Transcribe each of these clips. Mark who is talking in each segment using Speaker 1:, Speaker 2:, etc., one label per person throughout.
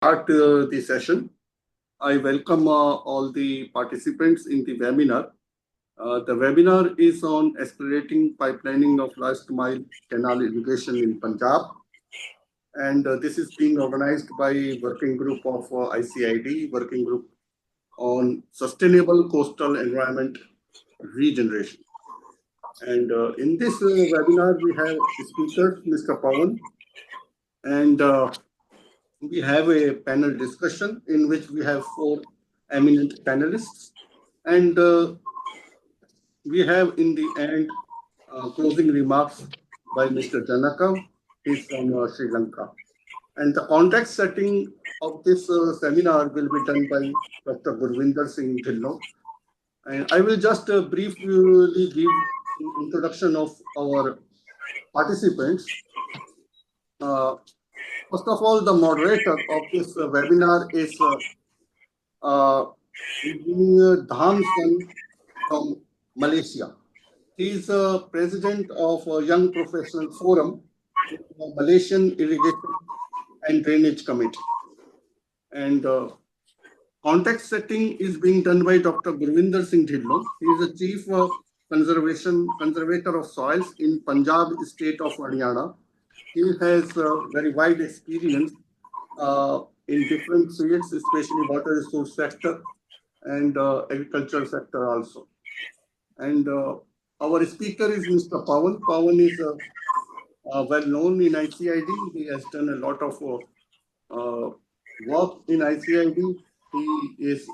Speaker 1: Start the session. I welcome all the participants in the webinar. The webinar is on accelerating pipelining of last mile canal irrigation in Punjab. And this is being organized by working group of ICID, working group on sustainable coastal environment regeneration. And in this webinar, we have speakers, Mr. Pawan, and we have a panel discussion in which we have four eminent panelists. And we have in the end closing remarks by Mr. Janaka. He's from Sri Lanka. And the context setting of this seminar will be done by Dr. Gurvinder Singh Dhillon. And I will just briefly give introduction of our participants. First of all, the moderator of this webinar is Engineer Dhamsan from Malaysia. He is president of a Young Professional Forum, Malaysian Irrigation and Drainage Committee. And context setting is being done by Dr. Gurvinder Singh Dhillon. He is the Chief Conservator of Soils in Punjab state of Haryana. He has very wide experience in different fields, especially water resource sector and agriculture sector also. And our speaker is Mr. Pawan. Pawan is well known in ICID. He has done a lot of work in ICID. He is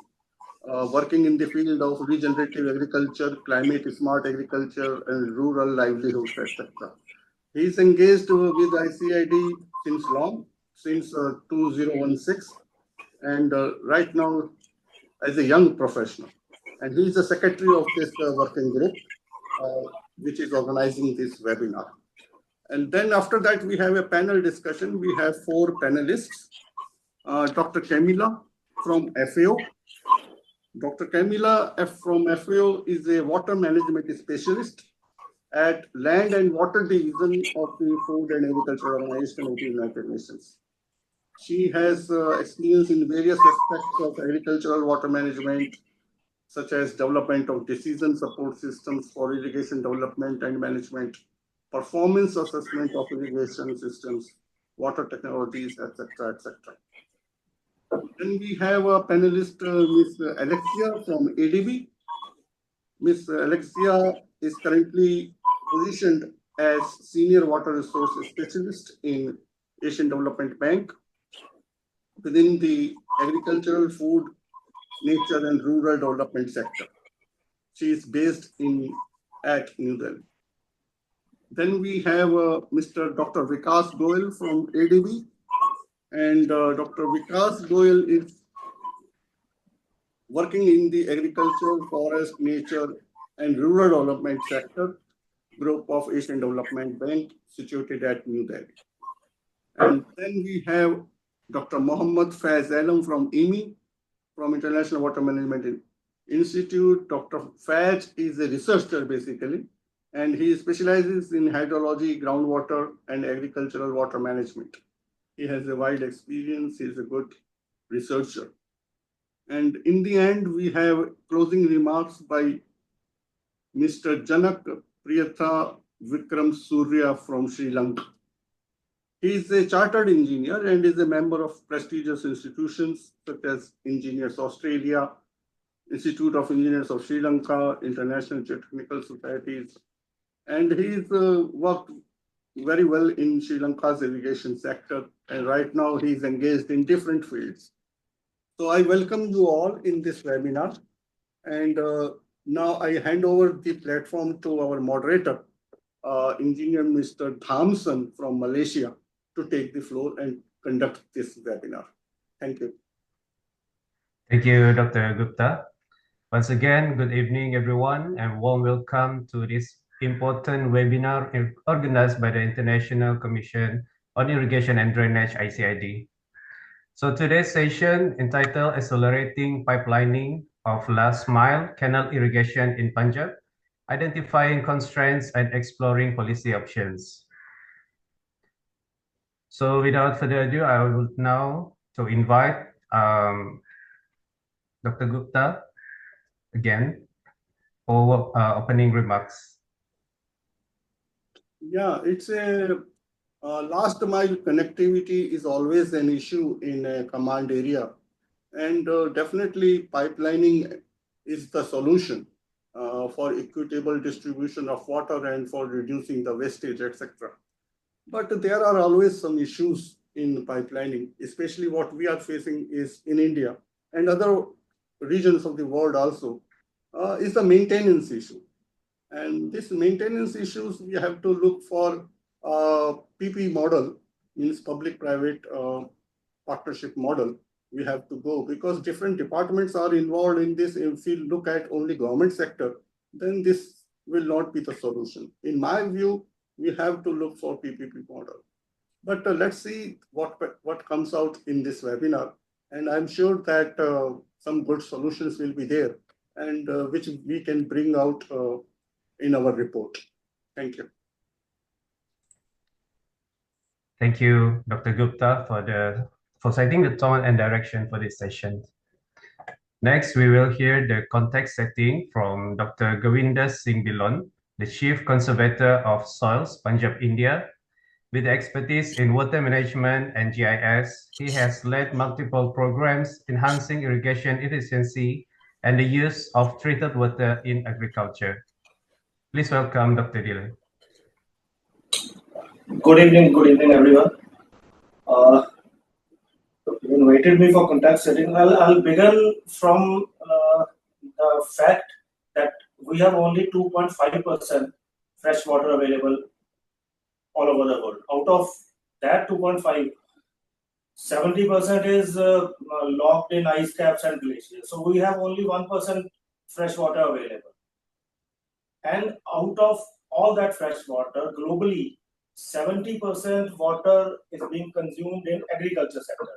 Speaker 1: working in the field of regenerative agriculture, climate smart agriculture, and rural livelihoods, etc. He is engaged with ICID since long, since 2016, and right now as a young professional. And he is the secretary of this working group, which is organizing this webinar. And then after that, we have a panel discussion. We have four panelists. Dr. Camilla from FAO. Dr. Camilla from FAO is a water management specialist at Land and Water Division of the Food and Agriculture Organization of the United Nations. She has experience in various aspects of agricultural water management, such as development of decision support systems for irrigation development and management, performance assessment of irrigation systems, water technologies, etc., etc. Then we have a panelist, Ms. Alexia from ADB. Ms. Alexia is currently positioned as Senior Water Resource Specialist in Asian Development Bank within the agricultural, food, nature, and rural development sector. She is based at New Delhi. Then we have Mr. Dr. Vikas Goyal from ADB. And Dr. Vikas Goyal is working in the agriculture, forest, nature, and rural development sector group of Asian Development Bank situated at New Delhi. And then we have Dr. Mohammad Faiz Alam from IMI, from International Water Management Institute. Dr. Faiz is a researcher basically, and he specializes in hydrology, groundwater, and agricultural water management. He has a wide experience. He is a good researcher. And in the end, we have closing remarks by Mr. Janak Priyatha Vikram Surya from Sri Lanka. He is a chartered engineer and is a member of prestigious institutions such as Engineers Australia, Institute of Engineers of Sri Lanka, International Geotechnical Societies, and he's worked very well in Sri Lanka's irrigation sector, and right now he's engaged in different fields. So I welcome you all in this webinar, and now I hand over the platform to our moderator, Engineer Mr. Dhamsan from Malaysia, to take the floor and conduct this webinar. Thank you.
Speaker 2: Thank you, Dr. Gupta. Once again, good evening, everyone, and warm welcome to this important webinar organized by the International Commission on Irrigation and Drainage, ICID. So today's session entitled Accelerating Pipelining of Last Mile Canal Irrigation in Punjab, Identifying Constraints and Exploring Policy Options. So without further ado, I would now to invite Dr. Gupta again for opening remarks.
Speaker 1: Yeah, it's a last mile connectivity is always an issue in a command area, and definitely pipelining is the solution for equitable distribution of water and for reducing the wastage, etc. But there are always some issues in pipelining, especially what we are facing is in India and other regions of the world also, is the maintenance issue. And this maintenance issues, we have to look for PP model, means public-private partnership model. We have to go because different departments are involved in this. If we look at only government sector, then this will not be the solution. In my view, we have to look for PPP model. But let's see what comes out in this webinar. And I'm sure that some good solutions will be there and which we can bring out in our report. Thank you.
Speaker 2: Thank you, Dr. Gupta, for setting the tone and direction for this session. Next, we will hear the context setting from Dr. Govinda Singh Bilon, the Chief Conservator of Soils, Punjab, India. With expertise in water management and GIS, he has led multiple programs enhancing irrigation efficiency and the use of treated water in agriculture. Please welcome Dr. Dile.
Speaker 3: Good evening, everyone. You invited me for context setting. I'll begin from the fact that we have only 2.5% fresh water available all over the world. Out of that 2.5, 70% is locked in ice caps and glaciers. So we have only 1% fresh water available. And out of all that fresh water, globally, 70% water is being consumed in agriculture sector.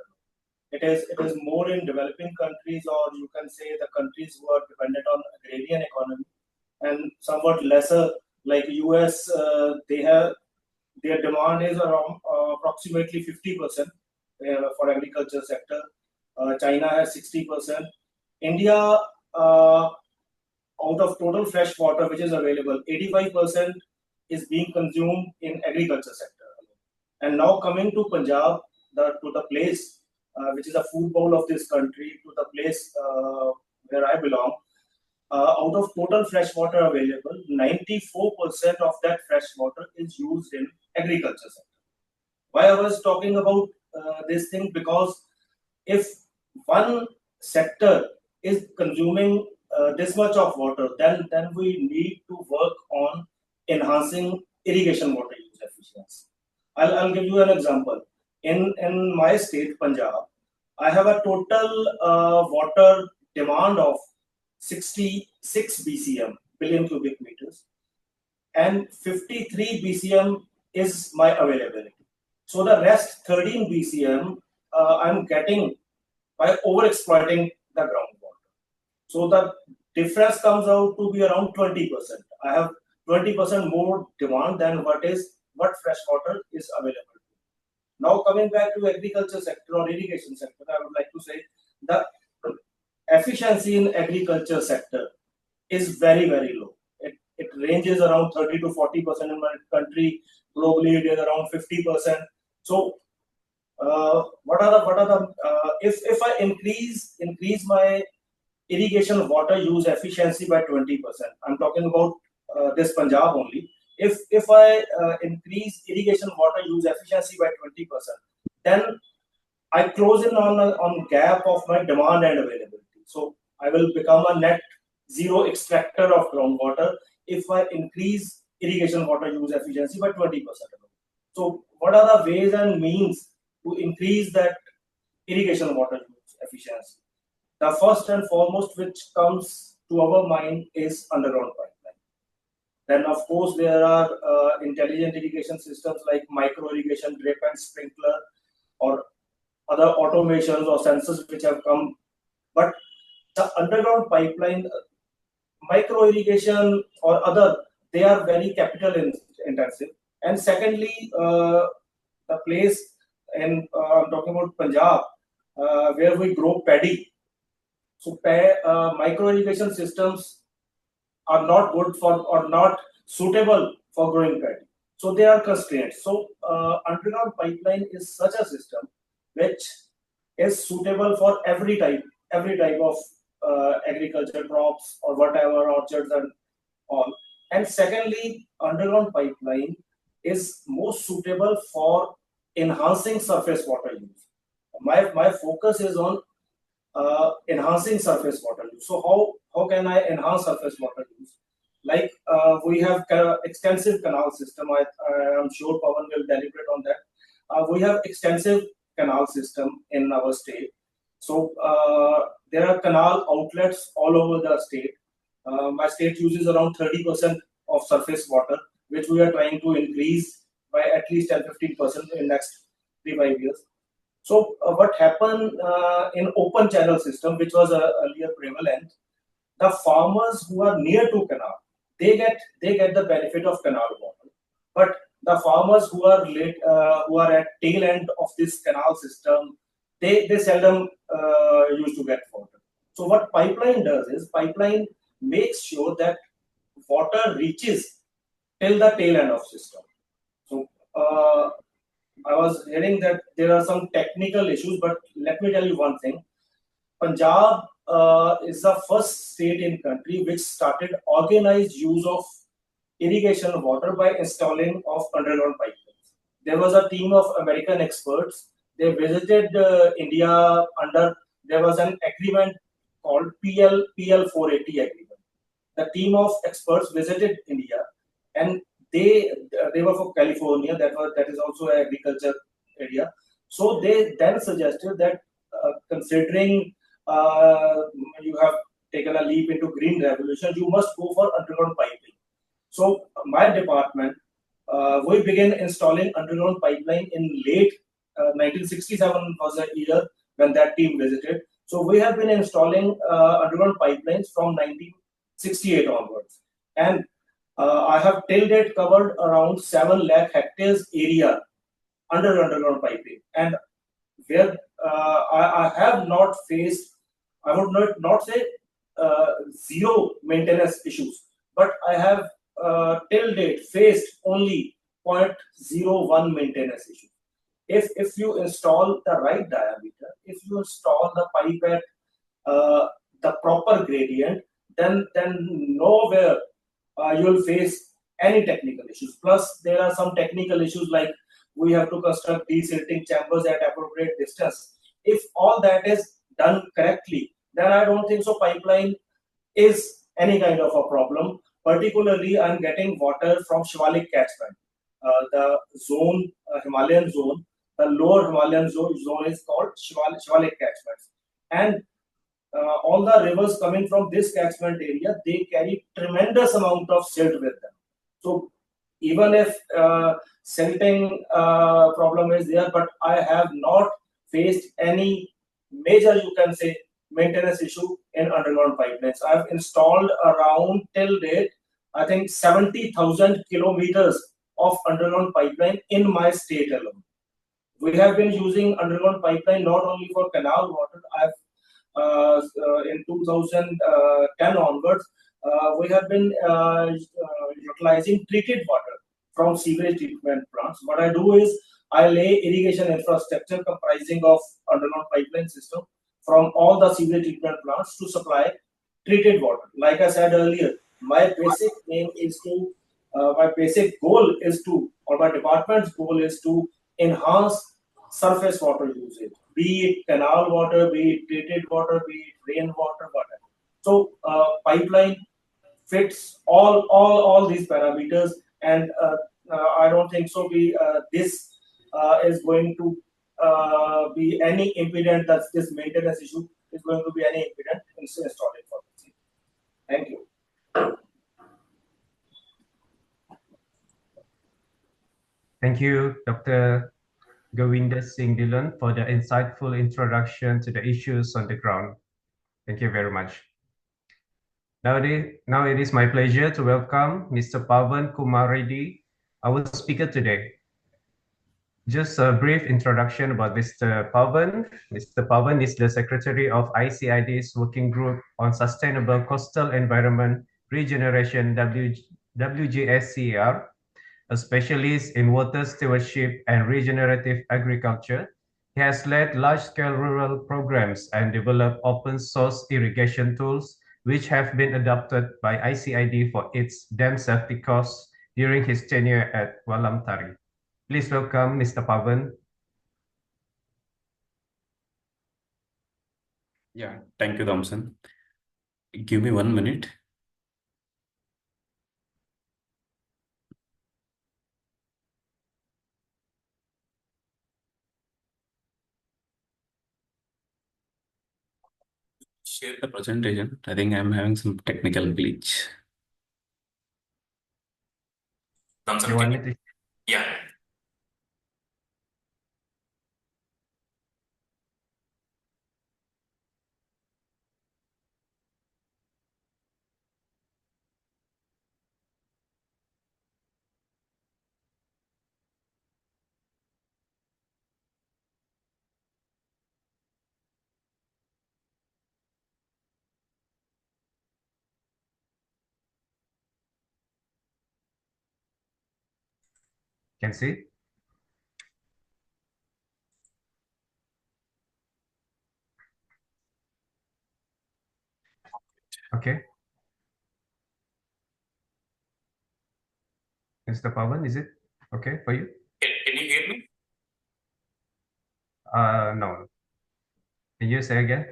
Speaker 3: It is more in developing countries, or you can say the countries who are dependent on agrarian economy, and somewhat lesser like US. Their demand is around approximately 50% for agriculture sector. China has 60%. India, out of total fresh water which is available, 85% is being consumed in agriculture sector. And now coming to Punjab, to the place which is a food bowl of this country, to the place where I belong, out of total fresh water available, 94% of that fresh water is used in agriculture sector. Why I was talking about this thing? Because if one sector is consuming this much of water, then we need to work on enhancing irrigation water use efficiency. I'll give you an example. In my state, Punjab, I have a total water demand of 66 BCM, billion cubic meters, and 53 BCM is my availability. So the rest 13 BCM I'm getting by overexploiting the groundwater. So the difference comes out to be around 20%. I have 20% more demand than what fresh water is available. Now coming back to agriculture sector or irrigation sector, I would like to say the efficiency in agriculture sector is very, very low. It ranges around 30 to 40% in my country. Globally, it is around 50%. So, if I increase my irrigation water use efficiency by 20%, I'm talking about this Punjab only. If I increase irrigation water use efficiency by 20%, then I close in on gap of my demand and availability. So I will become a net zero extractor of groundwater if I increase irrigation water use efficiency by 20%. So what are the ways and means to increase that irrigation water use efficiency? The first and foremost which comes to our mind is underground pipeline. Then of course there are intelligent irrigation systems like micro irrigation, drip and sprinkler, or other automations or sensors which have come. But the underground pipeline, micro irrigation or other, they are very capital intensive. And secondly, the place, and I'm talking about Punjab, where we grow paddy. So micro irrigation systems are not good for or not suitable for growing paddy. So they are constrained. So underground pipeline is such a system which is suitable for every type of agriculture, crops or whatever, orchards and all. And secondly, underground pipeline is most suitable for enhancing surface water use. My focus is on enhancing surface water use. So how can I enhance surface water use? Like we have extensive canal system. I'm sure Pawan will deliberate on that. We have extensive canal system in our state. So there are canal outlets all over the state. My state uses around 30% of surface water, which we are trying to increase by at least 10-15% in next 3-5 years. So what happened in open channel system, which was earlier prevalent, the farmers who are near to canal, they get the benefit of canal water, but the farmers who are at tail end of this canal system, they seldom used to get water. So what pipeline does is pipeline makes sure that water reaches till the tail end of system. So I was hearing that there are some technical issues, but let me tell you one thing. Punjab is the first state in country which started organized use of irrigation water by installing of underground pipelines. There was a team of American experts. They visited India there was an agreement called PL 480 agreement. The team of experts visited India, and they were from California. That is also an agriculture area. So they then suggested that considering you have taken a leap into green revolution, you must go for underground piping. So my department, we began installing underground pipeline in late 1967 was a year when that team visited. So we have been installing underground pipelines from 1968 onwards, and I have till date covered around 7 lakh hectares area under underground piping, and where I have not faced, I would not say zero maintenance issues, but I have till date faced only 0.01 maintenance issues. If you install the right diameter, if you install the pipe at the proper gradient, then nowhere you will face any technical issues. Plus, there are some technical issues like we have to construct desilting chambers at appropriate distance. If all that is done correctly, then I don't think so pipeline is any kind of a problem. Particularly, I'm getting water from Shivalik catchment. The zone, Himalayan zone, the lower Himalayan zone is called Shivalik catchments. And all the rivers coming from this catchment area, they carry tremendous amount of silt with them. So even if silting problem is there, but I have not faced any major, you can say, maintenance issue in underground pipelines. I've installed around till date, I think 70,000 kilometers of underground pipeline in my state alone. We have been using underground pipeline not only for canal water. In 2010 onwards, we have been utilizing treated water from sewage treatment plants. What I do is I lay irrigation infrastructure comprising of underground pipeline system from all the sewage treatment plants to supply treated water. Like I said earlier, my basic aim is to, my basic goal is to, or my department's goal is to enhance surface water usage, be it canal water, be it treated water, be it rainwater, whatever. So pipeline fits all these parameters, and I don't think so. This is going to be any impediment. That this maintenance issue is going to be any impediment in installing for this. Thank you.
Speaker 2: Thank you, Dr. Govinda Singh Dillon, for the insightful introduction to the issues on the ground. Thank you very much. Now it is my pleasure to welcome Mr. Pawan Kumar Reddy, our speaker today. Just a brief introduction about Mr. Pavan. Mr. Pavan is the Secretary of ICID's Working Group on Sustainable Coastal Environment Regeneration, WGSCR, a specialist in water stewardship and regenerative agriculture. He has led large-scale rural programs and developed open-source irrigation tools, which have been adopted by ICID for its dam safety costs during his tenure at Walam Tari. Please welcome Mr. Pavan.
Speaker 4: Yeah, thank you, Thompson. Give me 1 minute. Share the presentation. I think I'm having some technical glitch. Thompson,
Speaker 2: You want me to?
Speaker 4: yeah.
Speaker 2: Can see? Okay. Mr. Pavan, is it okay for you?
Speaker 4: Can you hear me?
Speaker 2: No. Can you say again?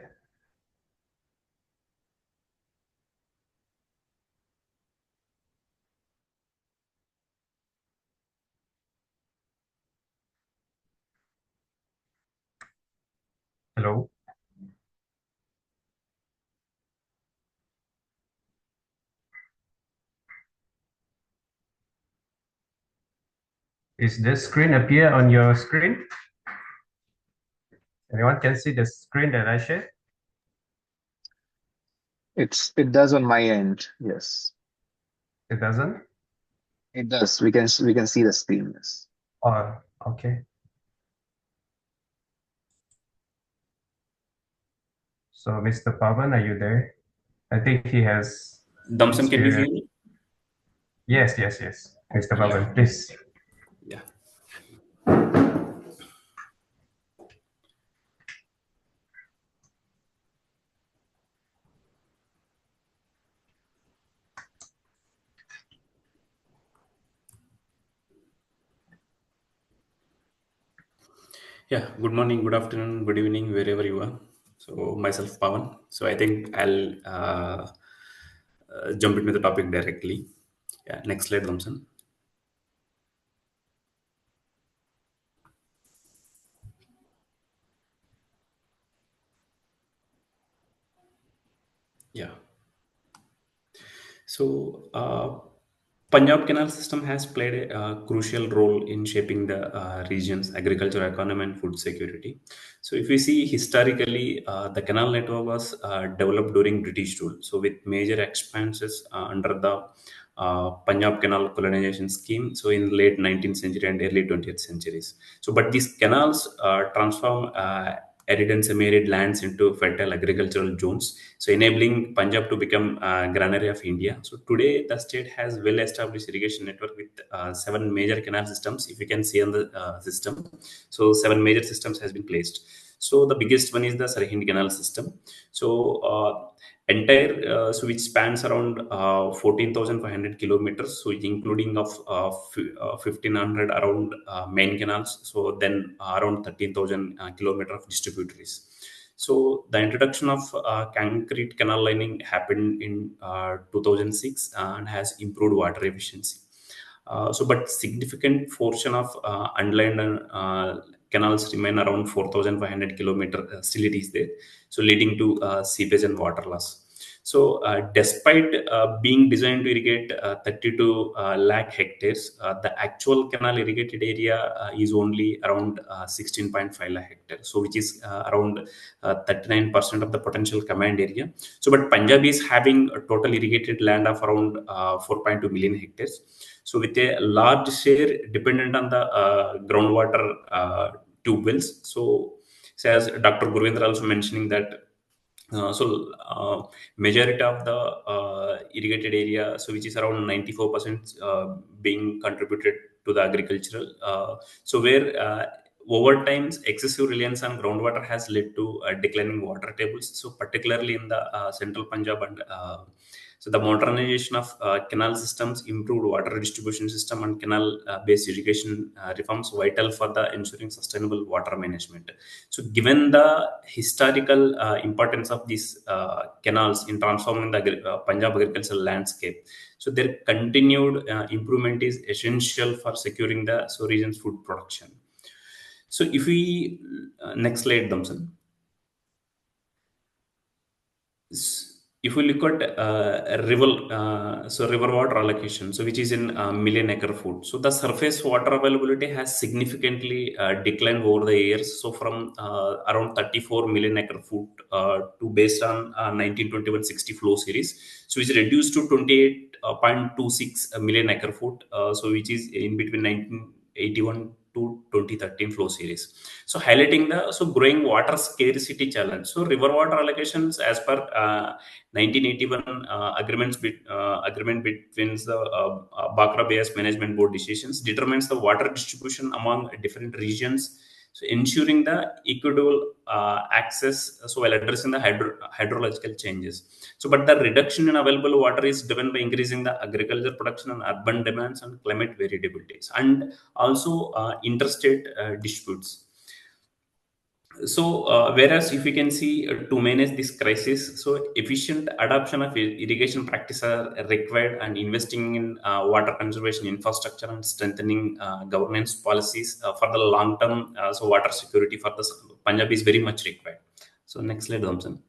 Speaker 2: Hello? Is the screen appear on your screen? Anyone can see the screen that I shared?
Speaker 5: It does on my end. Yes,
Speaker 2: It doesn't?
Speaker 5: it does. We can see the screen. Yes.
Speaker 2: Oh, okay. So, Mr. Pavan, are you there? I think he has.
Speaker 4: Thompson, can you hear me?
Speaker 2: Yes, yes, yes. Mr.
Speaker 4: Yeah.
Speaker 2: Pavan, please.
Speaker 4: Yeah. Yeah, good morning, good afternoon, good evening, wherever you are. So myself, Pawan. So I think I'll jump into the topic directly. Yeah, next slide, Thompson. Yeah. So Punjab Canal system has played a crucial role in shaping the region's agricultural economy and food security. So, if we see historically, the canal network was developed during British rule. So, with major expansions under the Punjab Canal colonization scheme. So, in late 19th century and early 20th centuries. So, but these canals transform arid and semi-arid lands into fertile agricultural zones, so enabling Punjab to become granary of India. So today, the state has well-established irrigation network with 7 major canal systems. If you can see on the system, so 7 major systems has been placed. So the biggest one is the Sarhind Canal system. So entire so which spans around 14,500 kilometers, so including of 1,500 around main canals, so then around 13,000 kilometer of distributaries. So the introduction of concrete canal lining happened in 2006 and has improved water efficiency. But significant portion of underlined canals remain around 4,500 kilometer, still it is there, so leading to seepage and water loss. So, despite being designed to irrigate 32 lakh hectares, the actual canal irrigated area is only around 16.5 lakh hectares. So, which is around 39% of the potential command area. So, but Punjab is having a total irrigated land of around 4.2 million hectares. So, with a large share dependent on the groundwater tubewells. So as Dr. Gurvendra also mentioning that majority of the irrigated area, so which is around 94% being contributed to the agricultural. So where over time, excessive reliance on groundwater has led to declining water tables. So particularly in the central Punjab and so the modernization of canal systems, improved water distribution system, and canal-based irrigation reforms vital for the ensuring sustainable water management. So, given the historical importance of these canals in transforming the Punjab agricultural landscape, so their continued improvement is essential for securing the region's food production. So, if we next slide, Damson. If we look at river water allocation, so which is in million acre foot, so the surface water availability has significantly declined over the years. So from around 34 million acre foot to based on 1921 60 flow series, so it's reduced to 28.26 million acre foot. So which is in between 1981 to 2013 flow series. So highlighting the growing water scarcity challenge. So river water allocations as per 1981 agreement between the Bakra Bayas Management Board decisions determines the water distribution among different regions. So ensuring the equitable access, so while addressing the hydrological changes. So, but the reduction in available water is driven by increasing the agriculture production and urban demands and climate variabilities, and also interstate disputes. So, whereas if we can see to manage this crisis, so efficient adoption of irrigation practices are required, and investing in water conservation infrastructure and strengthening governance policies for the long term, so water security for the Punjab is very much required. So, next slide, Thompson.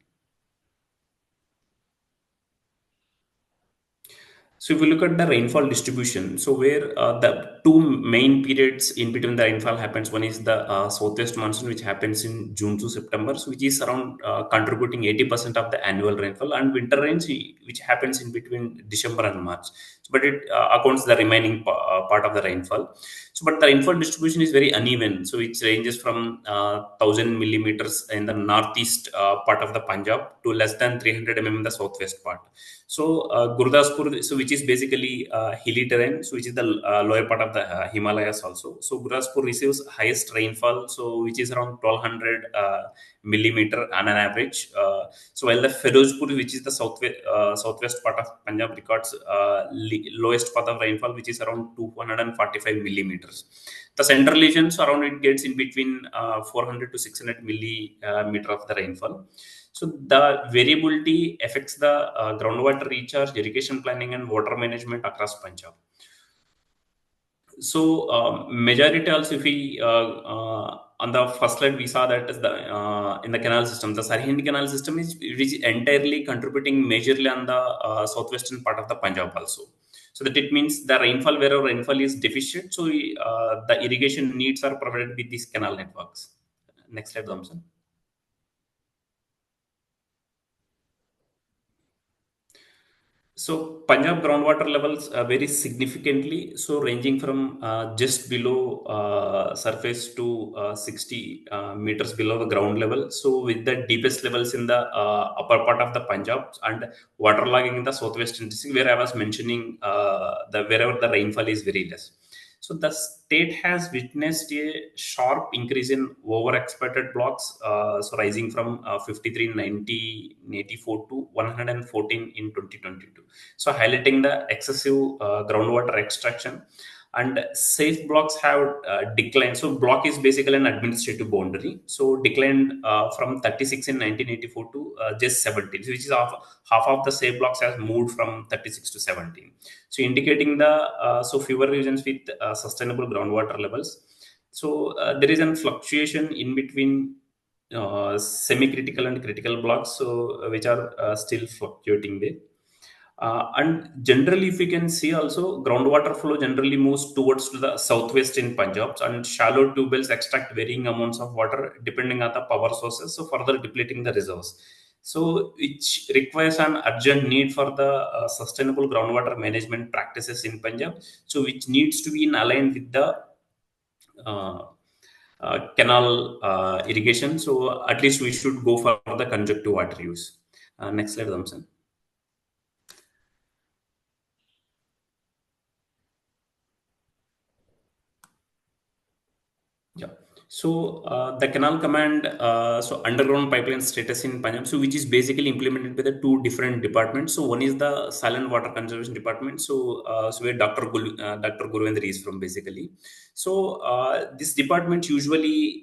Speaker 4: So if we look at the rainfall distribution, so where the two main periods in between the rainfall happens, one is the southwest monsoon, which happens in June to September, so which is around contributing 80% of the annual rainfall, and winter rains, which happens in between December and March. So, but it accounts the remaining part of the rainfall. So, but the rainfall distribution is very uneven. So it ranges from 1,000 millimeters in the northeast part of the Punjab to less than 300 mm in the southwest part. So Gurdaspur, so which is basically hilly terrain, so which is the lower part of the Himalayas also. So Gurdaspur receives highest rainfall, so which is around 1,200 millimeter on an average. So while the Firozpur, which is the southwest part of Punjab, records lowest part of rainfall, which is around 245 millimeters. The central regions around it gets in between 400 to 600 millimeter of the rainfall. So the variability affects the groundwater recharge, irrigation planning, and water management across Punjab. So majority also, if we on the first slide we saw that is the in the canal system, the Sirhind canal system is entirely contributing majorly on the southwestern part of the Punjab also. So that it means the rainfall, wherever rainfall is deficient, so the irrigation needs are provided with these canal networks. Next slide, Thompson. So Punjab groundwater levels vary significantly, so ranging from just below surface to 60 meters below the ground level. So with the deepest levels in the upper part of the Punjab and waterlogging in the southwestern district, where I was mentioning the wherever the rainfall is very less. So the state has witnessed a sharp increase in overexploited blocks, so rising from 53 in 1984 to 114 in 2022. So highlighting the excessive groundwater extraction, and safe blocks have declined. So block is basically an administrative boundary. So declined from 36 in 1984 to just 17, which is half of the safe blocks has moved from 36 to 17. So indicating the fewer regions with sustainable groundwater levels. So there is a fluctuation in between semi-critical and critical blocks, so which are still fluctuating there. And generally, if we can see also, groundwater flow generally moves towards to the southwest in Punjab, and shallow tubewells extract varying amounts of water depending on the power sources, so further depleting the reserves. So, which requires an urgent need for the sustainable groundwater management practices in Punjab. So, which needs to be in aligned with the uh, canal irrigation. So, at least we should go for the conjunctive water use. Next slide, Damson. Yeah. So the canal command, so underground pipeline status in Punjab, so which is basically implemented by the two different departments. So one is the silent water conservation department. So where Dr. Guruvendra is from basically. So this department usually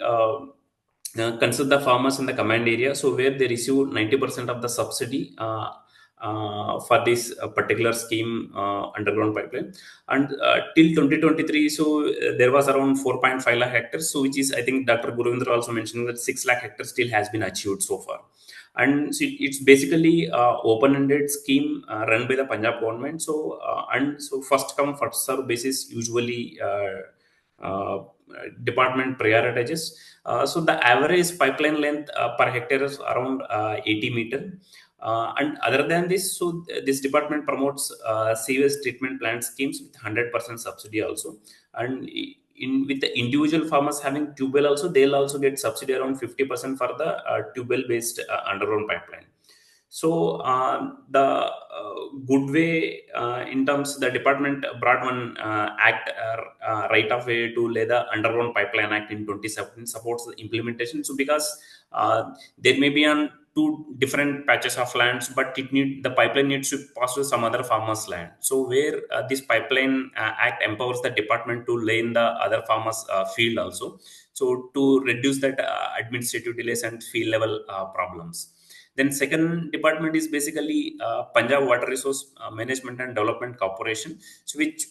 Speaker 4: consult the farmers in the command area. So where they receive 90% of the subsidy. For this particular scheme, underground pipeline, and till 2023, so there was around 4.5 lakh hectares, so which is, I think Dr. Guruvendra also mentioned that 6 lakh hectares still has been achieved so far. And so it's basically open-ended scheme run by the Punjab government. So and so first come first serve basis usually department prioritizes. So the average pipeline length per hectare is around 80 meter. And other than this, so this department promotes sewage treatment plant schemes with 100% subsidy also. And in with the individual farmers having tube well also, they'll also get subsidy around 50% for the tube well based underground pipeline. So the good way in terms the department brought one act right of way to lay the underground pipeline act in 2017 supports the implementation. So because there may be on two different patches of lands, but the pipeline needs to pass to some other farmers land. So where this pipeline act empowers the department to lay in the other farmers field also, so to reduce that administrative delays and field level problems. Then second department is basically Punjab Water Resource Management and Development Corporation, so which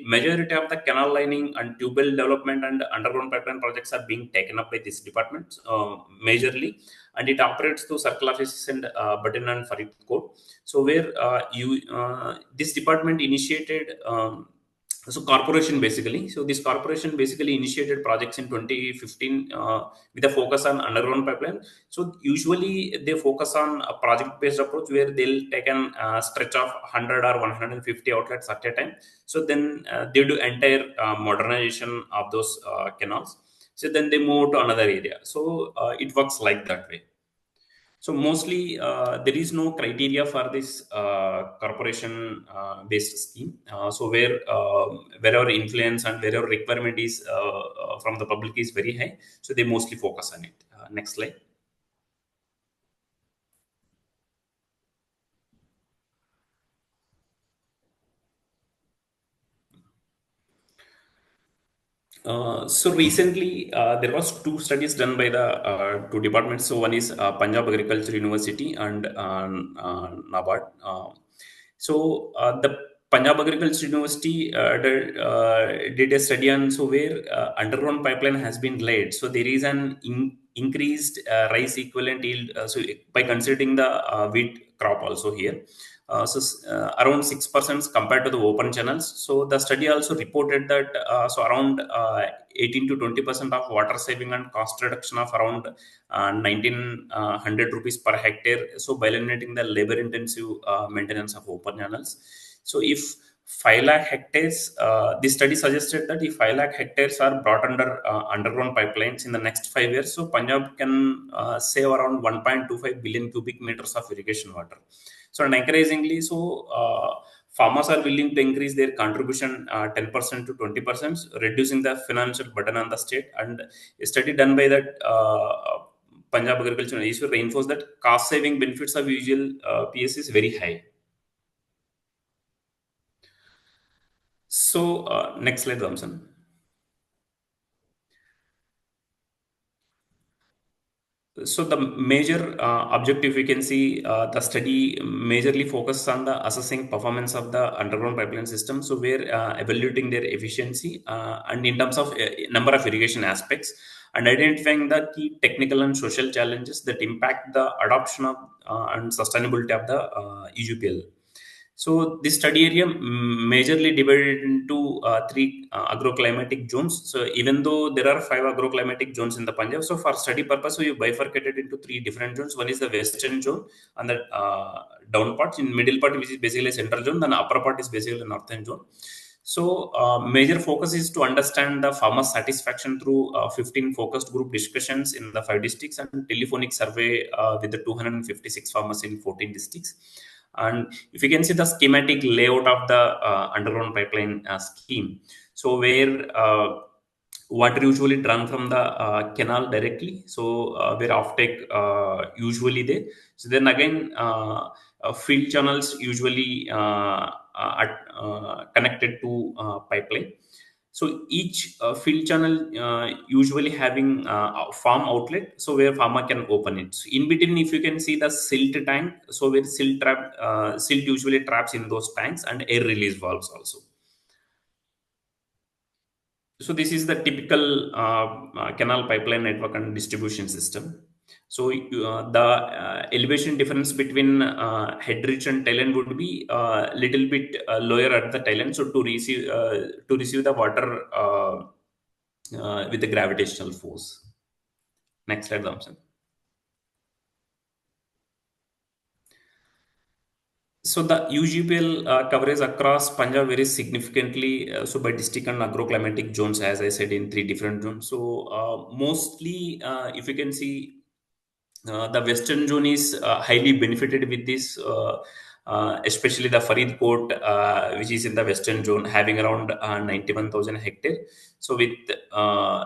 Speaker 4: majority of the canal lining and tubewell development and underground pipeline projects are being taken up by this department majorly, and it operates through circle offices and Bathinda and Faridkot. So where this department initiated. So corporation basically, so this corporation basically initiated projects in 2015 with a focus on underground pipeline. So usually they focus on a project based approach where they'll take an stretch of 100 or 150 outlets at a time. So then they do entire modernization of those canals. So then they move to another area. So it works like that way. So mostly there is no criteria for this corporation based scheme. So wherever influence and wherever requirement is from the public is very high, so they mostly focus on it. Next slide. So recently, there was two studies done by the two departments. So one is Punjab Agriculture University and NABARD. The Punjab Agriculture University did a study on so where underground pipeline has been laid. So there is an increased rice equivalent yield. So by considering the wheat crop also here. Around 6% compared to the open channels. So the study also reported that around 18 to 20% of water saving and cost reduction of around 1900 rupees per hectare. So by eliminating the labor intensive maintenance of open channels. So if 5 lakh hectares, this study suggested that if 5 lakh hectares are brought under underground pipelines in the next 5 years, so Punjab can save around 1.25 billion cubic meters of irrigation water. So, and encouragingly, so farmers are willing to increase their contribution 10% to 20%, reducing the financial burden on the state. And a study done by that Punjab Agriculture University reinforced that cost saving benefits of usual PS is very high. So, next slide, Thompson. So the major objective we can see the study majorly focuses on the assessing performance of the underground pipeline system. So we're evaluating their efficiency and in terms of number of irrigation aspects, and identifying the key technical and social challenges that impact the adoption of and sustainability of the UGPL. So this study area majorly divided into three agroclimatic zones. So even though there are 5 agroclimatic zones in the Punjab, so for study purpose, we bifurcated into 3 different zones. One is the western zone and the down part, in middle part which is basically central zone, then upper part is basically northern zone. So major focus is to understand the farmer satisfaction through 15 focused group discussions in the 5 districts and telephonic survey with the 256 farmers in 14 districts. And if you can see the schematic layout of the underground pipeline scheme, so where water usually drawn from the canal directly, so where offtake usually there. So then again, field channels usually connected to pipeline. So each field channel usually having a farm outlet, so where farmer can open it. So in between, if you can see the silt tank, so where silt usually traps in those tanks, and air release valves also. So this is the typical canal pipeline network and distribution system. So the elevation difference between head ridge and tail end would be a little bit lower at the tail end. So to receive the water with the gravitational force. Next slide, Thompson. So the UGPL coverage across Punjab varies significantly. So by district and agroclimatic zones, as I said, in 3 different zones. So mostly, if you can see, the western zone is highly benefited with this, especially the Faridkot, which is in the western zone, having around 91,000 hectares. So with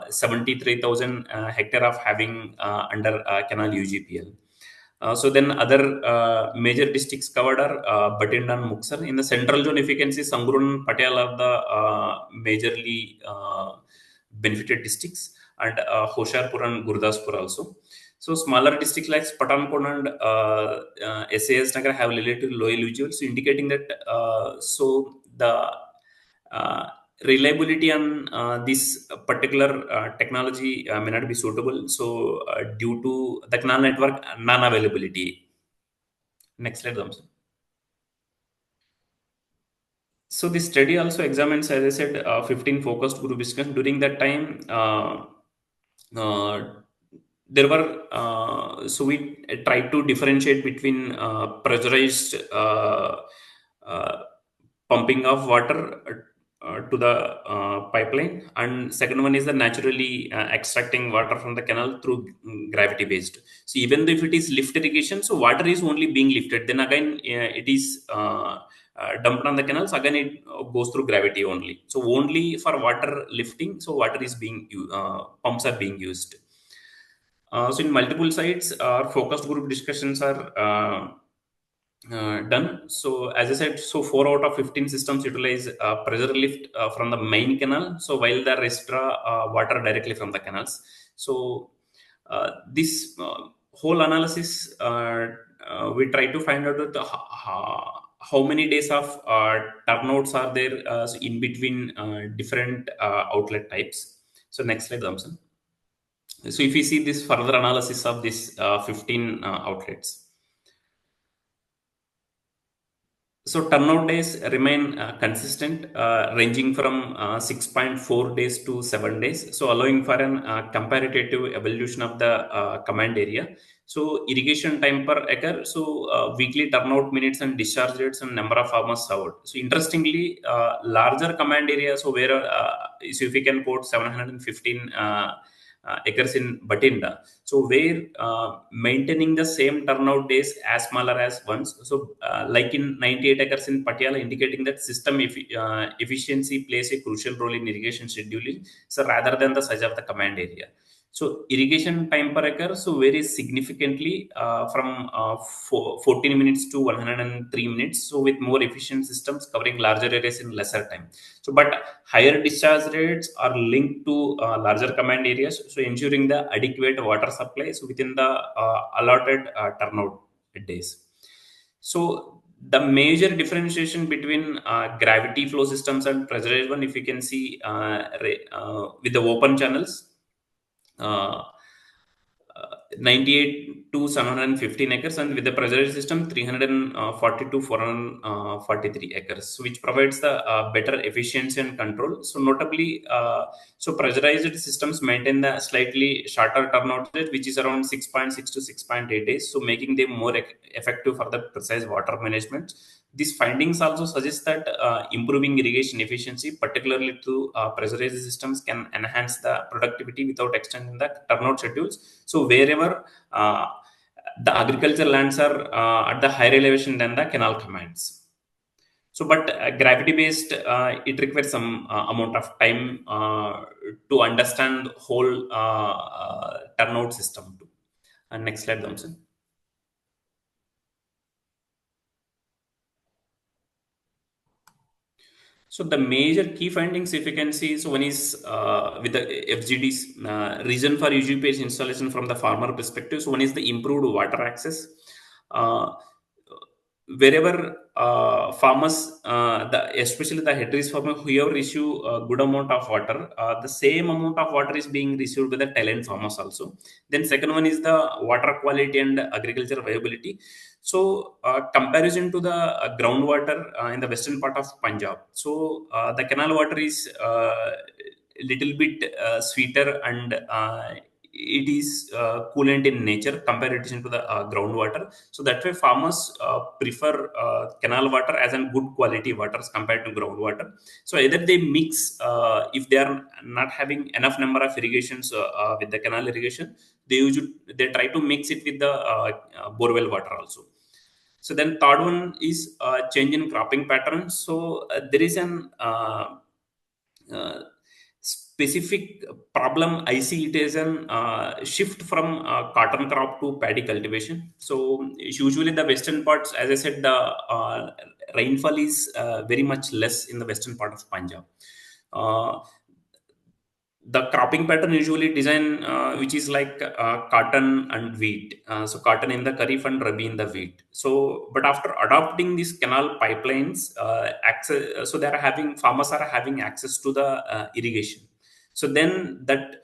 Speaker 4: 73,000 hectare of having under Canal UGPL. So then other major districts covered are Bathinda and Muksar. In the central zone, if you can see, Sangrur and Patiala are the majorly benefited districts, and Hoshiarpur and Gurdaspur also. So smaller districts like Pathankot and SAS Nagar have relatively low eligibility, so indicating that so the reliability on this particular technology may not be suitable. So due to the canal network non-availability. Next slide, Thompson. So this study also examines, as I said, 15 focused group discussions. During that time, there were so we tried to differentiate between pressurized pumping of water to the pipeline, and second one is the naturally extracting water from the canal through gravity based. So even though if it is lift irrigation, so water is only being lifted, then again it is dumped on the canals, again it goes through gravity only. So only for water lifting, so water is being pumps are being used. So in multiple sites, our focused group discussions are done. So as I said, so 4 out of 15 systems utilize pressure lift from the main canal. So while the rest draw water directly from the canals. So this whole analysis, we try to find out that how many days of turnouts are there so in between different outlet types. So next slide, Thompson. So if we see this further analysis of this 15 outlets. So turnout days remain consistent, ranging from 6.4 days to 7 days. So allowing for an comparative evolution of the command area. So irrigation time per acre. So weekly turnout minutes and discharge rates and number of farmers served. So interestingly, larger command area. So where so if we can quote 715 acres in Bathinda. So where maintaining the same turnout days as smaller as once. So like in 98 acres in Patiala, indicating that system efficiency plays a crucial role in irrigation scheduling. So rather than the size of the command area. So irrigation time per acre so varies significantly from 14 minutes to 103 minutes. So with more efficient systems covering larger areas in lesser time. So but higher discharge rates are linked to larger command areas. So ensuring the adequate water supply so within the allotted turnout days. So the major differentiation between gravity flow systems and pressurized one, if you can see with the open channels. uh, 98 to 715 acres, and with the pressurized system 340 to 443 acres, which provides the better efficiency and control. So notably, so pressurized systems maintain the slightly shorter turnout rate, which is around 6.6 to 6.8 days, so making them more effective for the precise water management. These findings also suggest that improving irrigation efficiency, particularly through pressurized systems, can enhance the productivity without extending the turnout schedules. So wherever the agriculture lands are at the higher elevation than the canal commands. So, but gravity based, it requires some amount of time to understand whole turnout system too. And next slide, Thompson. So the major key findings, if you can see, so one is with the FGD's reason for UGPH installation from the farmer perspective. So one is the improved water access. Uh, Wherever farmers, especially the head farmer, whoever receive a good amount of water, the same amount of water is being received by the tail farmers also. Then second one is the water quality and agriculture viability. So comparison to the groundwater in the western part of Punjab. So the canal water is little bit sweeter, and it is coolant in nature comparison to the groundwater. So that way farmers prefer canal water as a good quality waters compared to groundwater. So either they mix, if they are not having enough number of irrigations with the canal irrigation, they try to mix it with the borewell water also. So then third one is change in cropping patterns. So there is an uh, specific problem I see it as an shift from cotton crop to paddy cultivation. So usually the western parts, as I said, the rainfall is very much less in the western part of Punjab. Uh, the cropping pattern usually design which is like cotton and wheat, so cotton in the kharif and rabi in the wheat. So but after adopting these canal pipelines, access, so they are having farmers are having access to the irrigation. So then that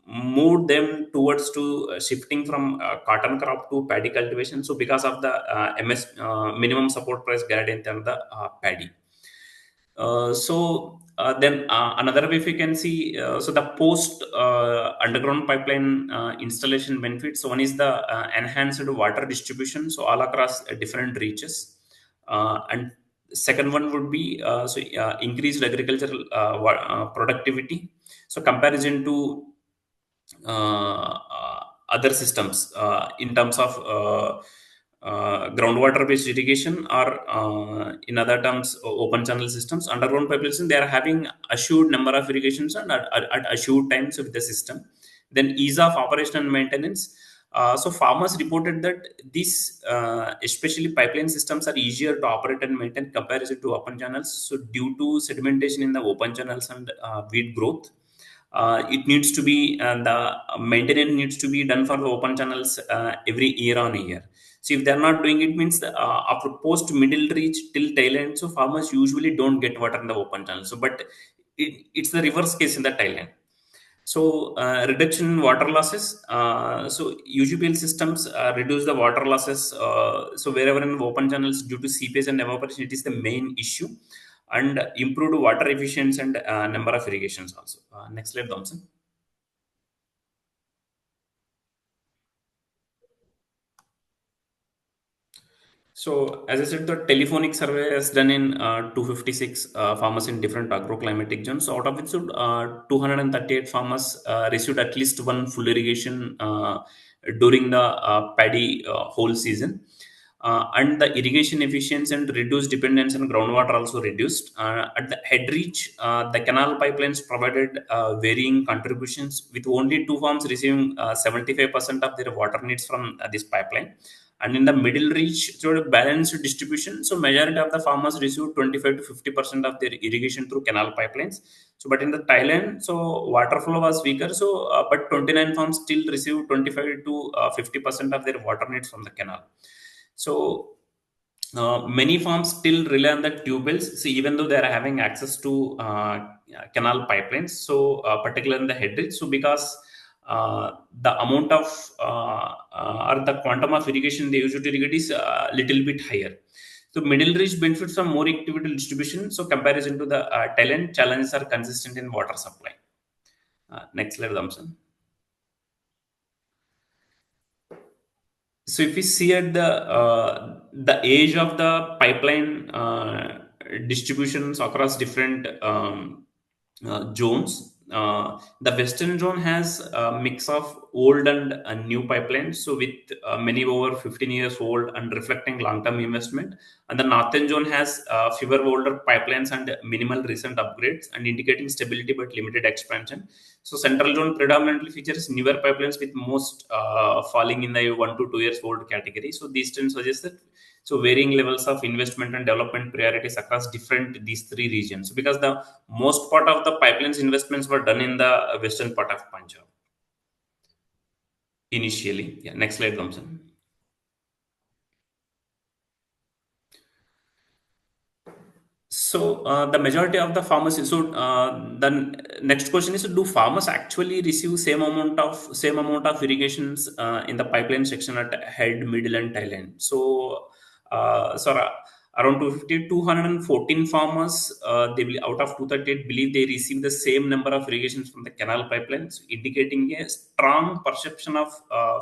Speaker 4: moved them towards to shifting from cotton crop to paddy cultivation. So because of the ms minimum support price guarantee and the paddy. Then another way, if you can see, so the post underground pipeline installation benefits. So one is the enhanced water distribution, so all across different reaches, and second one would be increased agricultural productivity. So comparison to other systems in terms of groundwater based irrigation, or in other terms open channel systems. Underground pipeline, they are having assured number of irrigations and at assured times with the system. Then ease of operation and maintenance. So farmers reported that these especially pipeline systems are easier to operate and maintain comparison to open channels. So due to sedimentation in the open channels and weed growth, it needs to be the maintenance needs to be done for the open channels every year on year. So if they're not doing it, means after post middle reach till tail end, so farmers usually don't get water in the open channel. So but it's the reverse case in the tail end. So reduction in water losses. So UGPL systems reduce the water losses. So wherever in open channels due to seepage and evaporation, it is the main issue, and improved water efficiency and number of irrigations also. Next slide, Thompson. So, as I said, the telephonic survey is done in 256 farmers in different agroclimatic zones. So, out of which 238 farmers received at least one full irrigation during the paddy whole season. And the irrigation efficiency and reduced dependence on groundwater also reduced. At the head reach, the canal pipelines provided varying contributions, with only two farms receiving 75% of their water needs from this pipeline. And in the middle reach, so a balanced distribution. So majority of the farmers receive 25 to 50% of their irrigation through canal pipelines. So but in the Thailand, so water flow was weaker. So but 29 farms still receive 25 to 50% of their water needs from the canal. So many farms still rely on the tubewells. So even though they are having access to canal pipelines, so particularly in the head reach, so because the amount of or the quantum of irrigation they usually irrigate is a little bit higher. So middle reach benefits from more equitable distribution. So comparison to the talent, challenges are consistent in water supply. Next slide, Damson. So if we see at the age of the pipeline distributions across different zones, the western zone has a mix of old and new pipelines, so with many over 15 years old and reflecting long-term investment. And the northern zone has fewer older pipelines and minimal recent upgrades, and indicating stability but limited expansion. So central zone predominantly features newer pipelines, with most falling in the 1 to 2 years old category. So these trends suggest that varying levels of investment and development priorities across these three regions, because the most part of the pipelines investments were done in the western part of Punjab initially. Yeah, next slide, Thompson. So the majority of the farmers. So the next question is: do farmers actually receive same amount of irrigations in the pipeline section at head, middle, and tail end? So around 214 farmers, out of 238, believe they receive the same number of irrigations from the canal pipelines, indicating a strong perception of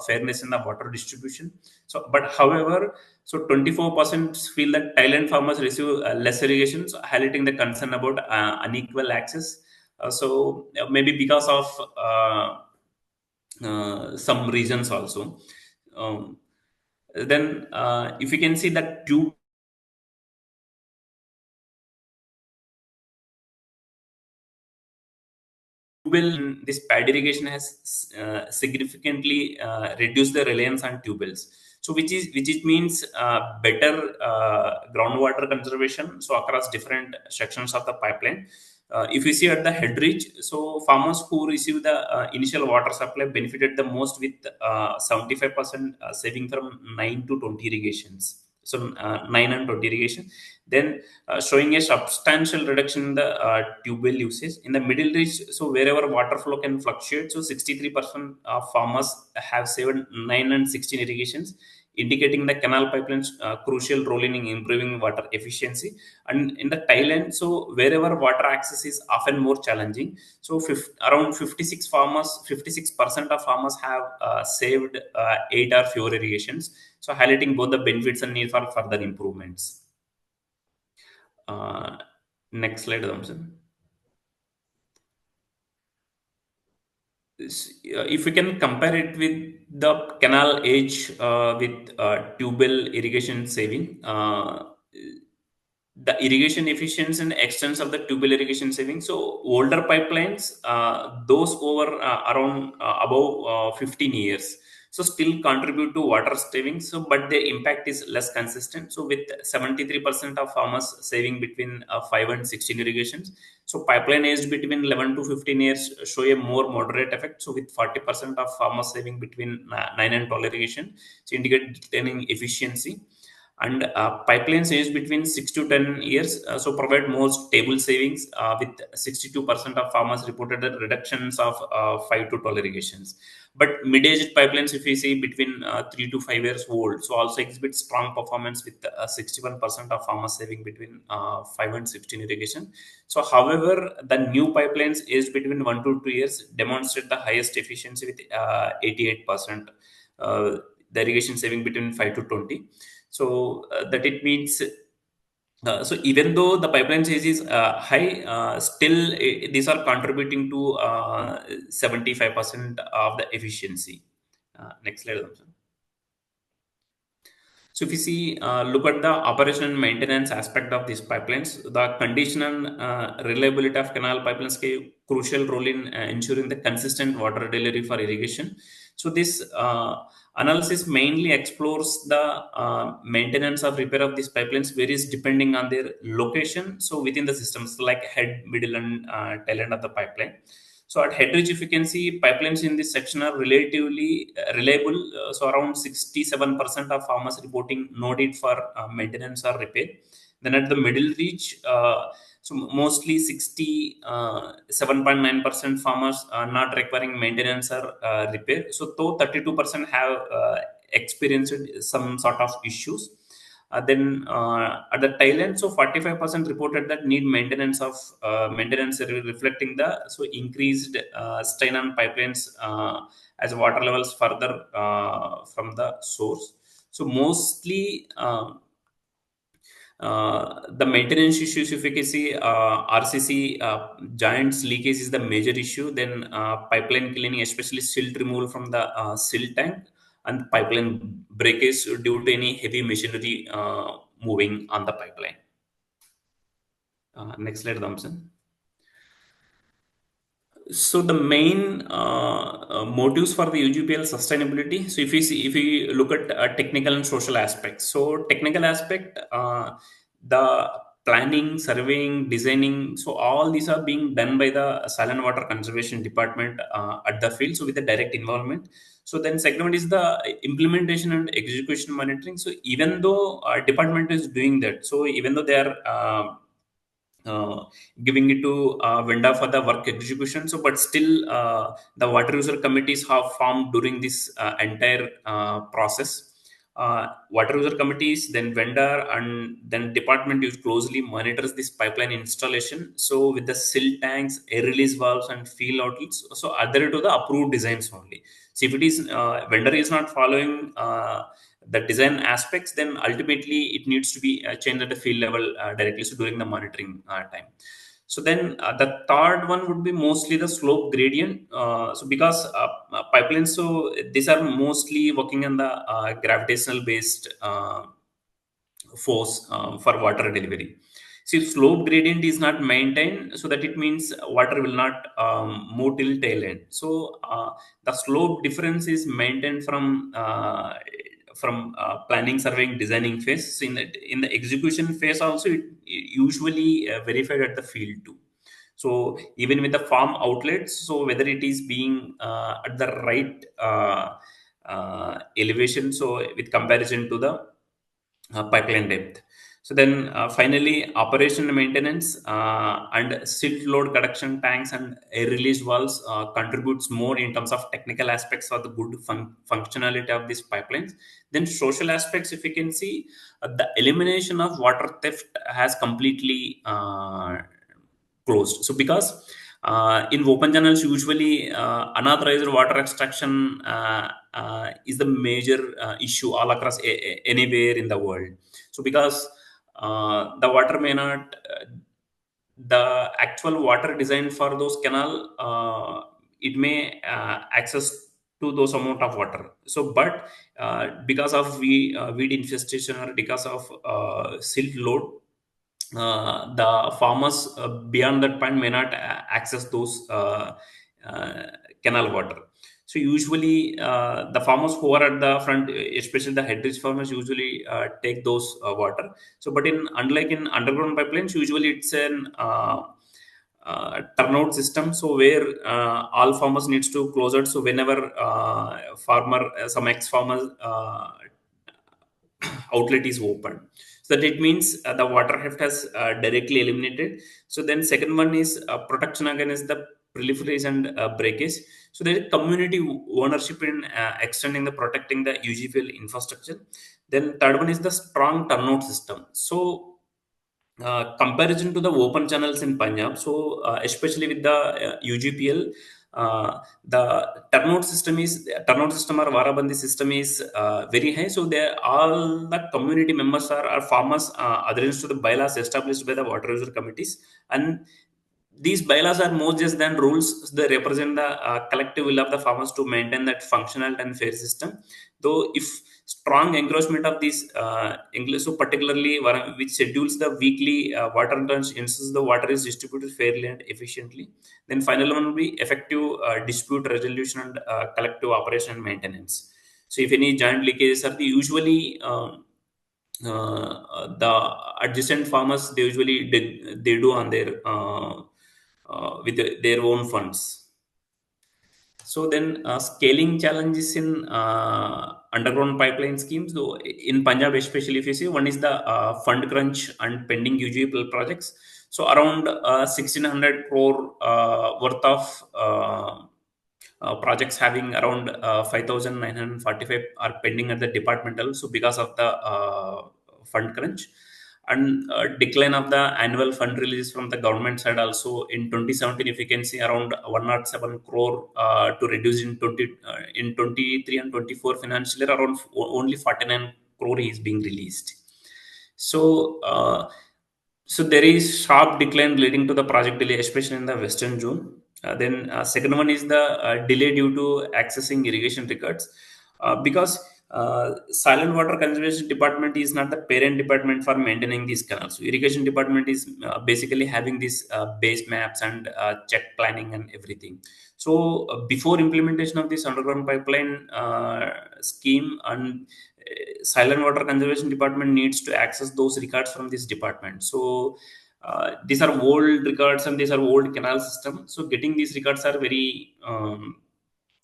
Speaker 4: fairness in the water distribution. So, but however, 24% feel that Thailand farmers receive less irrigations, highlighting the concern about unequal access. Maybe because of some reasons also. Then, if you can see that tube well, this pad irrigation has significantly reduced the reliance on tubewells. So which means better groundwater conservation. So across different sections of the pipeline. If you see at the head reach, so farmers who receive the initial water supply benefited the most, with 75% saving from 9 to 20 irrigations. So 9 and 20 irrigation. Then showing a substantial reduction in the tube well usage. In the middle reach, so wherever water flow can fluctuate, so 63% of farmers have saved 9 and 16 irrigations, indicating the canal pipeline's crucial role in improving water efficiency. And in the Thailand, so wherever water access is often more challenging, so around 56% of farmers have saved 8 or fewer irrigations, so highlighting both the benefits and need for further improvements. Next slide, Thompson. If we can compare it with the canal age with tubewell irrigation saving, the irrigation efficiency and extents of the tubewell irrigation saving. So older pipelines, those over around above 15 years, so still contribute to water saving. So but their impact is less consistent. So with 73% of farmers saving between 5 and 16 irrigations. So pipeline aged between 11 to 15 years show a more moderate effect. So with 40% of farmers saving between 9 and 12 irrigation, so indicating efficiency. And pipelines aged between 6 to 10 years, so provide more stable savings, with 62% of farmers reported reductions of 5 to 12 irrigations. But mid-aged pipelines, if we see between 3 to 5 years old, so also exhibit strong performance, with 61% of farmers saving between 5 and 16 irrigation. So however, the new pipelines aged between 1 to 2 years demonstrate the highest efficiency, with 88%, the irrigation saving between 5 to 20. So that it means, so even though the pipeline size is high, still these are contributing to 75% of the efficiency. Next slide, Thompson. So if you see, look at the operation and maintenance aspect of these pipelines, the condition and reliability of canal pipelines play a crucial role in ensuring the consistent water delivery for irrigation. So this analysis mainly explores the maintenance of repair of these pipelines varies depending on their location. So within the systems, like head, middle, and tail end of the pipeline. So at headridge, if you can see, pipelines in this section are relatively reliable. So around 67% of farmers reporting no need for maintenance or repair. Then at the middle reach, so mostly 67.9% farmers are not requiring maintenance or repair. So though 32% have experienced some sort of issues. Then at the tail end, so 45% reported that need maintenance, reflecting the increased strain on pipelines as water levels further from the source. So mostly the maintenance issues, if you can see, RCC joints leakage is the major issue. Then pipeline cleaning, especially silt removal from the silt tank, and pipeline breakage due to any heavy machinery moving on the pipeline. Next slide, Thompson. So the main motives for the UGPL sustainability. So if we look at technical and social aspects. So technical aspect, the planning, surveying, designing. So all these are being done by the Soil and Water Conservation Department at the field. So with the direct involvement. So then second one is the implementation and execution monitoring. So even though our department is doing that, so even though they are uh, giving it to vendor for the work execution. So, but still, the water user committees have formed during this entire process. Water user committees, then vendor, and then department use closely monitors this pipeline installation. So, with the silt tanks, air release valves, and field outlets, so adhere to the approved designs only. So, if it is vendor is not following the design aspects, then ultimately it needs to be changed at the field level directly, so during the monitoring time. So then the third one would be mostly the slope gradient. So because pipelines, so these are mostly working on the gravitational based force for water delivery. See, if slope gradient is not maintained, so that it means water will not move till tail end. So the slope difference is maintained from planning, surveying, designing phase. So in the execution phase also, it usually verified at the field too. So even with the farm outlets, so whether it is being at the right elevation, so with comparison to the pipeline depth. So then finally, operation and maintenance and silt load collection tanks and air release valves contributes more in terms of technical aspects of the good functionality of these pipelines. Then social aspects, if you can see, the elimination of water theft has completely closed. So because in open channels, usually unauthorized water extraction is the major issue all across anywhere in the world. So because the water may not, the actual water designed for those canal, it may access to those amount of water. So, but because of weed infestation or because of silt load, the farmers beyond that point may not access those uh, canal water. So usually the farmers who are at the front, especially the headridge farmers, usually take those water. So but in unlike in underground pipelines, usually it's an turnout system, so where all farmers needs to close it. So whenever farmer some ex farmers outlet is open, so that it means the water heft has directly eliminated. So then second one is protection against the proliferation and breakage. So there is community ownership in extending the protecting the UGPL infrastructure. Then third one is the strong turnout system. So comparison to the open channels in Punjab, so especially with the UGPL, the turnout system or Varabandi system is very high. So they all the community members are farmers adherence to the bylaws established by the water user committees, and these bylaws are more just than rules. They represent the collective will of the farmers to maintain that functional and fair system. Though if strong engrossment of these English, so particularly which schedules the weekly water turns, ensures the water is distributed fairly and efficiently. Then final one will be effective dispute resolution and collective operation and maintenance. So if any giant leakages are the usually the adjacent farmers, they usually they do on their with their own funds. So then scaling challenges in underground pipeline schemes, though in Punjab especially, if you see, one is the fund crunch and pending UGPL projects. So around 1600 crore worth of projects having around 5945 are pending at the departmental. So because of the fund crunch and decline of the annual fund release from the government side also in 2017, if you can see, around 107 crore to reduce in 23 and 24 financial year, around only 49 crore is being released. So so there is sharp decline leading to the project delay, especially in the western zone. Then second one is the delay due to accessing irrigation records, because silent water conservation department is not the parent department for maintaining these canals. So irrigation department is basically having these base maps and check planning and everything. So before implementation of this underground pipeline scheme, and silent water conservation department needs to access those records from this department. So these are old records and these are old canal system. So getting these records are very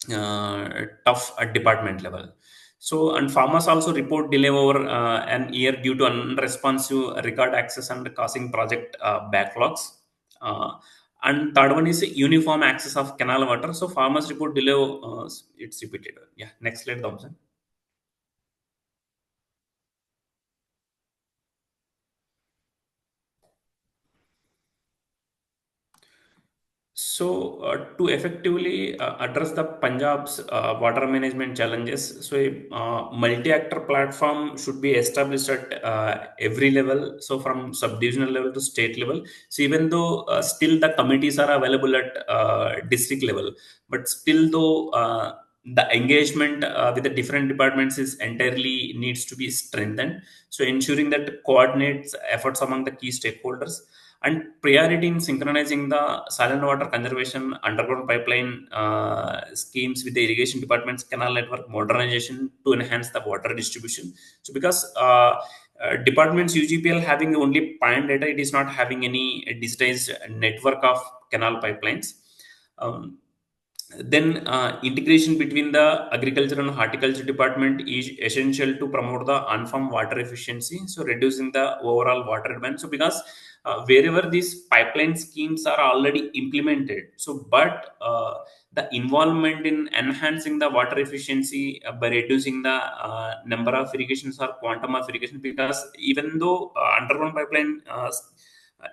Speaker 4: tough at department level. So and farmers also report delay over an year due to unresponsive record access and causing project backlogs. Uh, and third one is uniform access of canal water. So farmers report delay. It's repeated. Yeah. Next slide, Thompson. So, to effectively address the Punjab's water management challenges, so a multi-actor platform should be established at every level. So, from subdivisional level to state level. So, even though still the committees are available at district level, but still though the engagement with the different departments is entirely needs to be strengthened. So, ensuring that coordinates efforts among the key stakeholders and priority in synchronizing the silent water conservation underground pipeline schemes with the irrigation department's canal network modernization to enhance the water distribution. So because department's UGPL having only point data, it is not having any digitized network of canal pipelines. um, then integration between the agriculture and horticulture department is essential to promote the on-farm water efficiency, so reducing the overall water demand. So because wherever these pipeline schemes are already implemented, so but the involvement in enhancing the water efficiency by reducing the number of irrigations or quantum of irrigation, because even though underground pipeline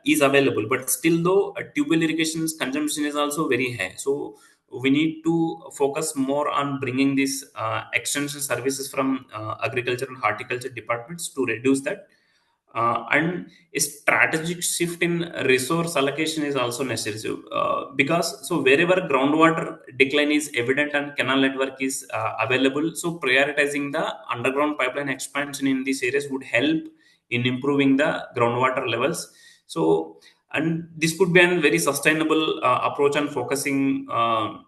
Speaker 4: is available, but still though tubewell irrigations consumption is also very high. So we need to focus more on bringing these extension services from agriculture and horticulture departments to reduce that. And a strategic shift in resource allocation is also necessary. So, because so wherever groundwater decline is evident and canal network is available, so prioritizing the underground pipeline expansion in these areas would help in improving the groundwater levels. So and this could be a very sustainable approach on focusing on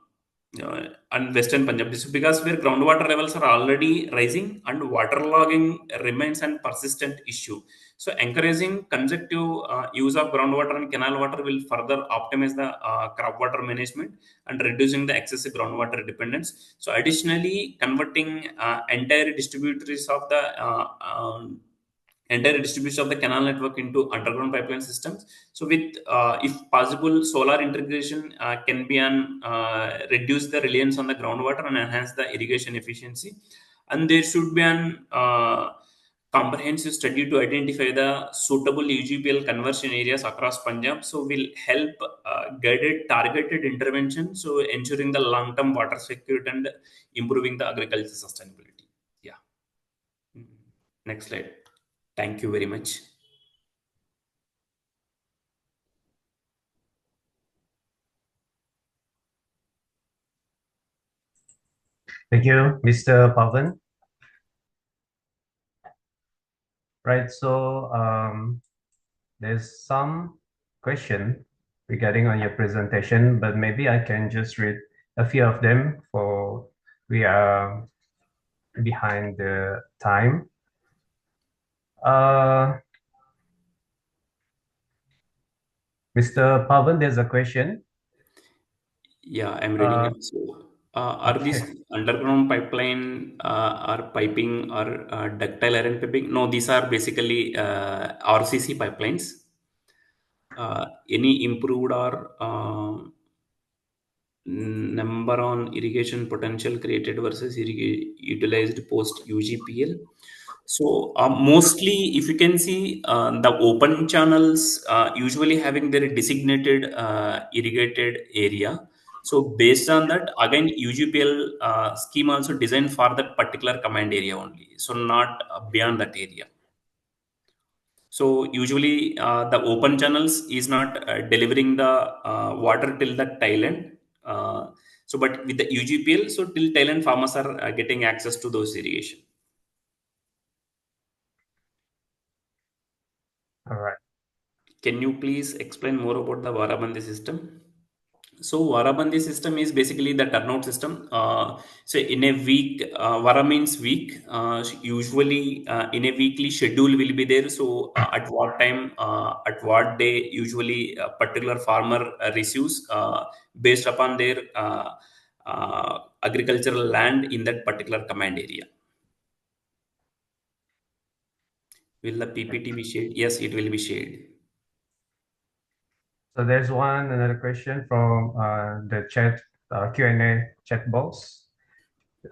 Speaker 4: Western Punjab district, because where groundwater levels are already rising and waterlogging remains an persistent issue. So encouraging consecutive use of groundwater and canal water will further optimize the crop water management and reducing the excessive groundwater dependence. So additionally, converting entire distribution of the canal network into underground pipeline systems. So with if possible solar integration can be an reduce the reliance on the groundwater and enhance the irrigation efficiency. And there should be an comprehensive study to identify the suitable UGPL conversion areas across Punjab. So will help guided targeted intervention, so ensuring the long term water security and improving the agriculture sustainability. Yeah. Next slide. Thank you very much.
Speaker 2: Thank you, Mr. Pavan. Right, so there's some question regarding on your presentation, but maybe I can just read a few of them for we are behind the time. Mr. Pavan, there's a question.
Speaker 4: Yeah, I'm reading it. So Are these underground pipeline or piping or ductile iron piping? No, these are basically RCC pipelines. Any improved or number on irrigation potential created versus utilized post UGPL. So mostly, if you can see, the open channels usually having their designated irrigated area. So based on that, again, UGPL scheme also designed for that particular command area only. So not beyond that area. So usually the open channels is not delivering the water till the tail end. But with the UGPL, so till tail end farmers are getting access to those irrigation.
Speaker 2: All right.
Speaker 4: Can you please explain more about the Varabandi system? So Varabandi system is basically the turnout system. So in a week, Vara means week. Usually in a weekly schedule will be there. So at what time, at what day, usually a particular farmer receives based upon their agricultural land in that particular command area. Will the PPT be shared? Yes, it will be shared.
Speaker 2: So there's another question from the chat Q&A chat box.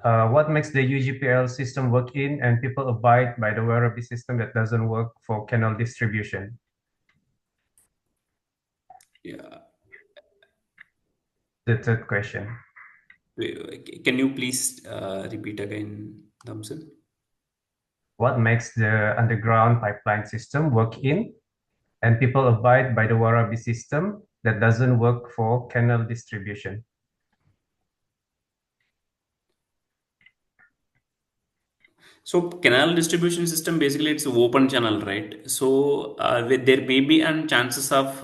Speaker 2: What makes the UGPL system work in and people abide by the Werribee system that doesn't work for canal distribution?
Speaker 4: Yeah.
Speaker 2: The third question.
Speaker 4: Can you please repeat again, Thompson?
Speaker 2: What makes the underground pipeline system work in and people abide by the Werribee system that doesn't work for canal distribution?
Speaker 4: So canal distribution system basically it's open channel, right? So there may be and chances of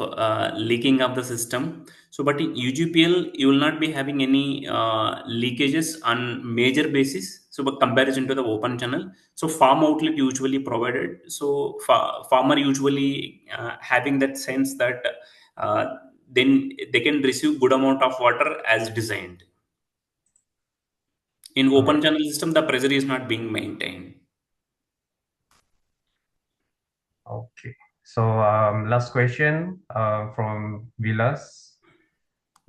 Speaker 4: leaking of the system. So but in UGPL you will not be having any leakages on major basis. So but comparison to the open channel. So farm outlet usually provided. So farmer usually having that sense that uh, then they can receive good amount of water as designed. In open channel system, the pressure is not being maintained.
Speaker 2: Okay. So last question from Vilas.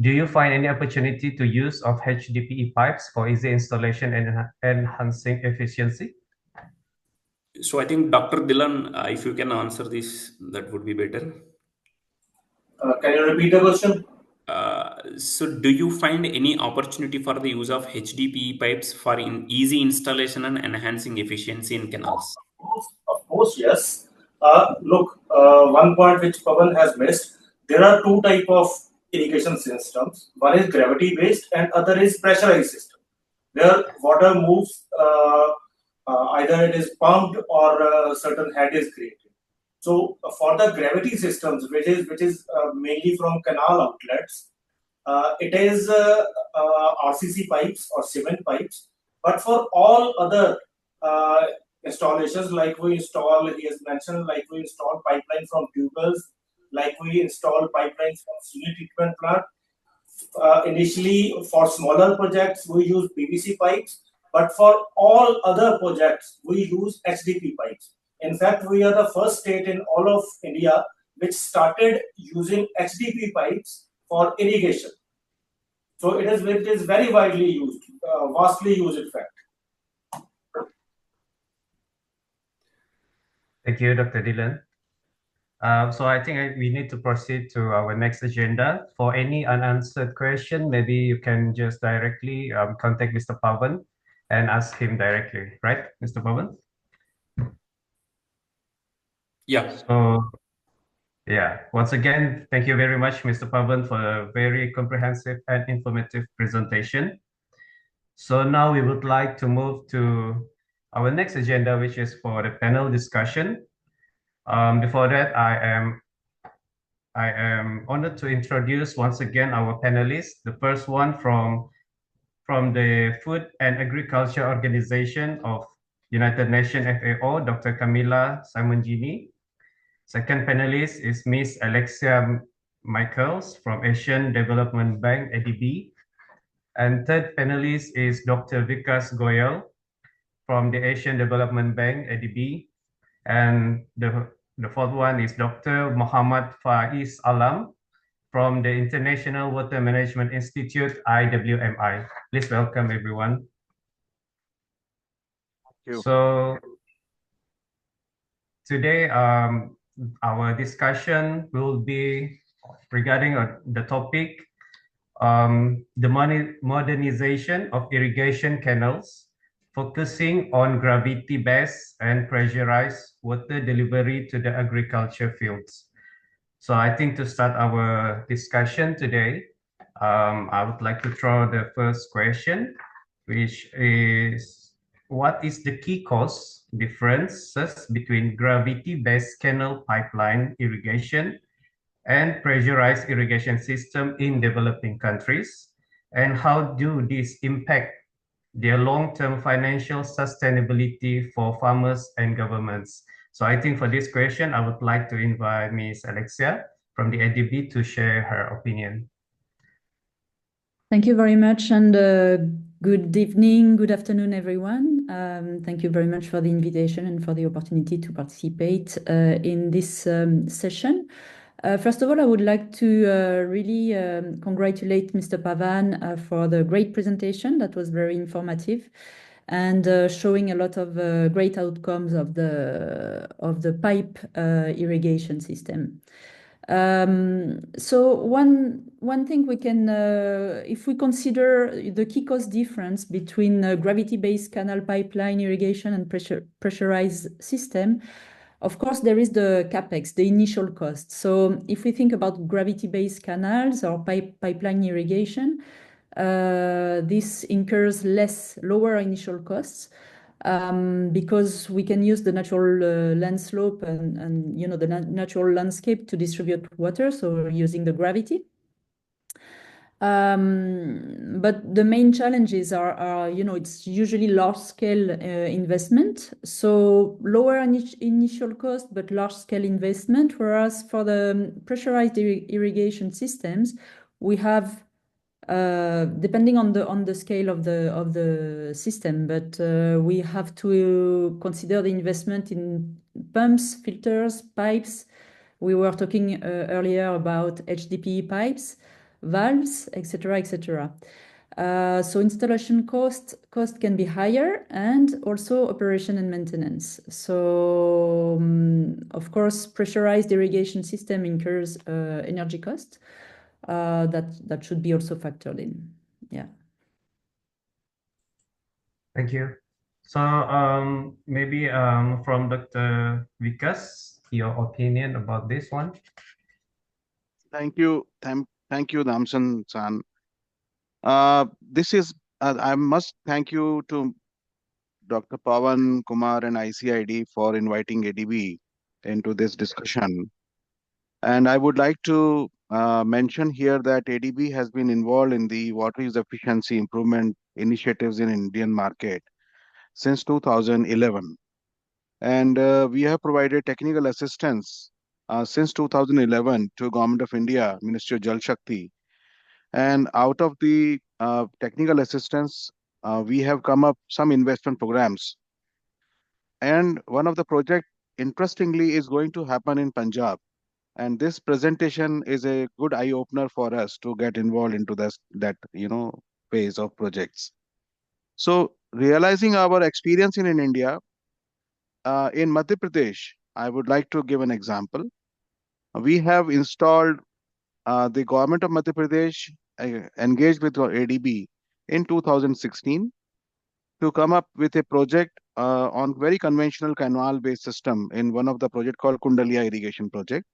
Speaker 2: Do you find any opportunity to use of HDPE pipes for easy installation and enhancing efficiency?
Speaker 4: So I think Dr. Dilan, if you can answer this, that would be better.
Speaker 3: Can you repeat the question?
Speaker 4: So do you find any opportunity for the use of HDPE pipes for easy installation and enhancing efficiency in canals?
Speaker 3: Of course, yes. Look, one point which Pawan has missed, there are two type of irrigation systems. One is gravity based and other is pressurized system, where water moves, either it is pumped or a certain head is created. So for the gravity systems, which is mainly from canal outlets, it is RCC pipes or cement pipes. But for all other installations, like we install, he has mentioned, like we install pipeline from tubewells, like we install pipelines from sewage treatment plant. Initially, for smaller projects, we use PVC pipes, but for all other projects, we use HDP pipes. In fact, we are the first state in all of India which started using HDP pipes for irrigation. So it is very widely used, vastly used, in fact.
Speaker 2: Thank you, Dr. Dylan. So I think we need to proceed to our next agenda. For any unanswered question, maybe you can just directly contact Mr. Pawan and ask him directly, right, Mr. Pawan?
Speaker 4: Yeah.
Speaker 2: So, yeah, once again, thank you very much, Mr. Pawan, for a very comprehensive and informative presentation. So now we would like to move to our next agenda, which is for the panel discussion. Before that, I am honored to introduce once again our panelists. The first one from the Food and Agriculture Organization of United Nations FAO, Dr. Camilla Simongini. Second panelist is Ms. Alexia Michaels from Asian Development Bank, ADB. And third panelist is Dr. Vikas Goyal from the Asian Development Bank, ADB. And the fourth one is Dr. Muhammad Faiz Alam from the International Water Management Institute, IWMI. Please welcome everyone.
Speaker 6: Thank you.
Speaker 2: So today, our discussion will be regarding the topic, the modernization of irrigation canals, focusing on gravity-based and pressurized water delivery to the agriculture fields. So I think to start our discussion today, I would like to throw the first question, which is, what is the key cost differences between gravity-based canal pipeline irrigation and pressurized irrigation system in developing countries? And how do these impact their long-term financial sustainability for farmers and governments? So I think for this question, I would like to invite Ms. Alexia from the ADB to share her opinion.
Speaker 7: Thank you very much, and good evening, good afternoon, everyone. Thank you very much for the invitation and for the opportunity to participate in this session. First of all, I would like to really congratulate Mr. Pavan for the great presentation. That was very informative and showing a lot of great outcomes of the pipe irrigation system. So one thing we can, if we consider the key cost difference between gravity-based canal pipeline irrigation and pressurized system, of course, there is the capex, the initial cost. So if we think about gravity-based canals or pipeline irrigation, this incurs lower initial costs because we can use the natural land slope and the natural landscape to distribute water, so using the gravity. But the main challenges are it's usually large-scale investment, so lower initial cost but large-scale investment. Whereas for the pressurized irrigation systems, we have depending on the scale of the system, but we have to consider the investment in pumps, filters, pipes. We were talking earlier about HDPE pipes, valves, etc., etc. So installation cost can be higher, and also operation and maintenance. So of course, pressurized irrigation system incurs energy cost. That should be also factored in. Yeah.
Speaker 2: Thank you. So maybe from Dr. Vikas, your opinion about this one.
Speaker 6: Thank you. Thank you, Damson-san. I must thank you to Dr. Pavan Kumar and ICID for inviting ADB into this discussion. And I would like to mention here that ADB has been involved in the water use efficiency improvement initiatives in Indian market since 2011. And we have provided technical assistance since 2011 to Government of India, Ministry of Jal Shakti. And out of the technical assistance, we have come up some investment programs. And one of the project, interestingly, is going to happen in Punjab. And this presentation is a good eye opener for us to get involved into that phase of projects. So realizing our experience in India, in Madhya Pradesh, I would like to give an example. We have installed the government of Madhya Pradesh engaged with ADB in 2016 to come up with a project on very conventional canal-based system in one of the project called Kundalia Irrigation Project.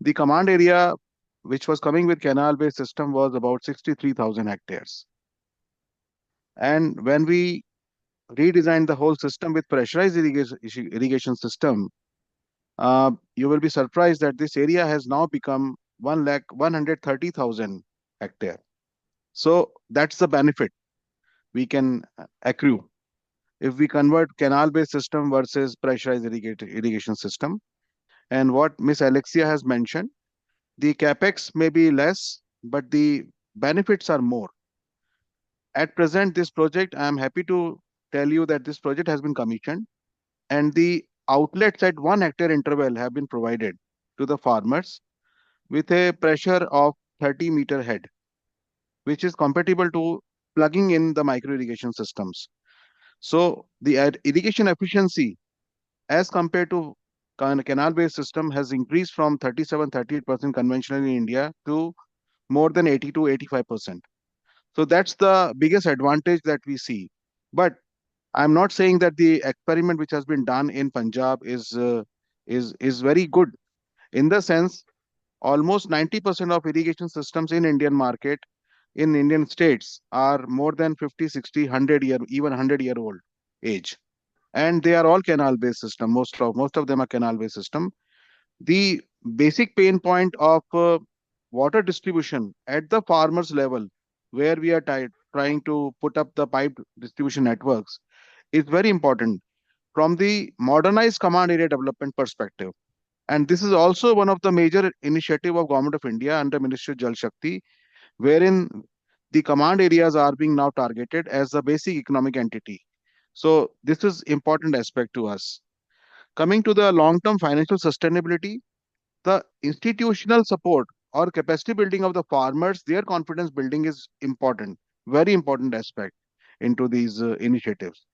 Speaker 6: The command area, which was coming with canal-based system, was about 63,000 hectares. And when we redesigned the whole system with pressurized irrigation system, you will be surprised that this area has now become 130,000 hectares. So that's the benefit we can accrue if we convert canal-based system versus pressurized irrigation system. And what Miss Alexia has mentioned, the capex may be less, but the benefits are more. at present, this project, I am happy to tell you that this project has been commissioned, and the outlets at 1 hectare interval have been provided to the farmers with a pressure of 30-meter head, which is compatible to plugging in the micro irrigation systems. So the irrigation efficiency as compared to canal-based system has increased from 37-38% conventionally in India to more than 80 to 85%. So that's the biggest advantage that we see. But I'm not saying that the experiment which has been done in Punjab is very good. In the sense, almost 90% of irrigation systems in Indian market, in Indian states, are more than 50, 60, 100 year, even 100-year old age, and they are all canal based system. Most of them are canal based system. The basic pain point of water distribution at the farmers level, where we are trying to put up the pipe distribution networks, is very important from the modernized command area development perspective. And this is also one of the major initiative of Government of India under Ministry of Jal Shakti, wherein the command areas are being now targeted as the basic economic entity. So this is important aspect to us. Coming to the long-term financial sustainability, the institutional support or capacity building of the farmers, their confidence building is important, very important aspect into these initiatives.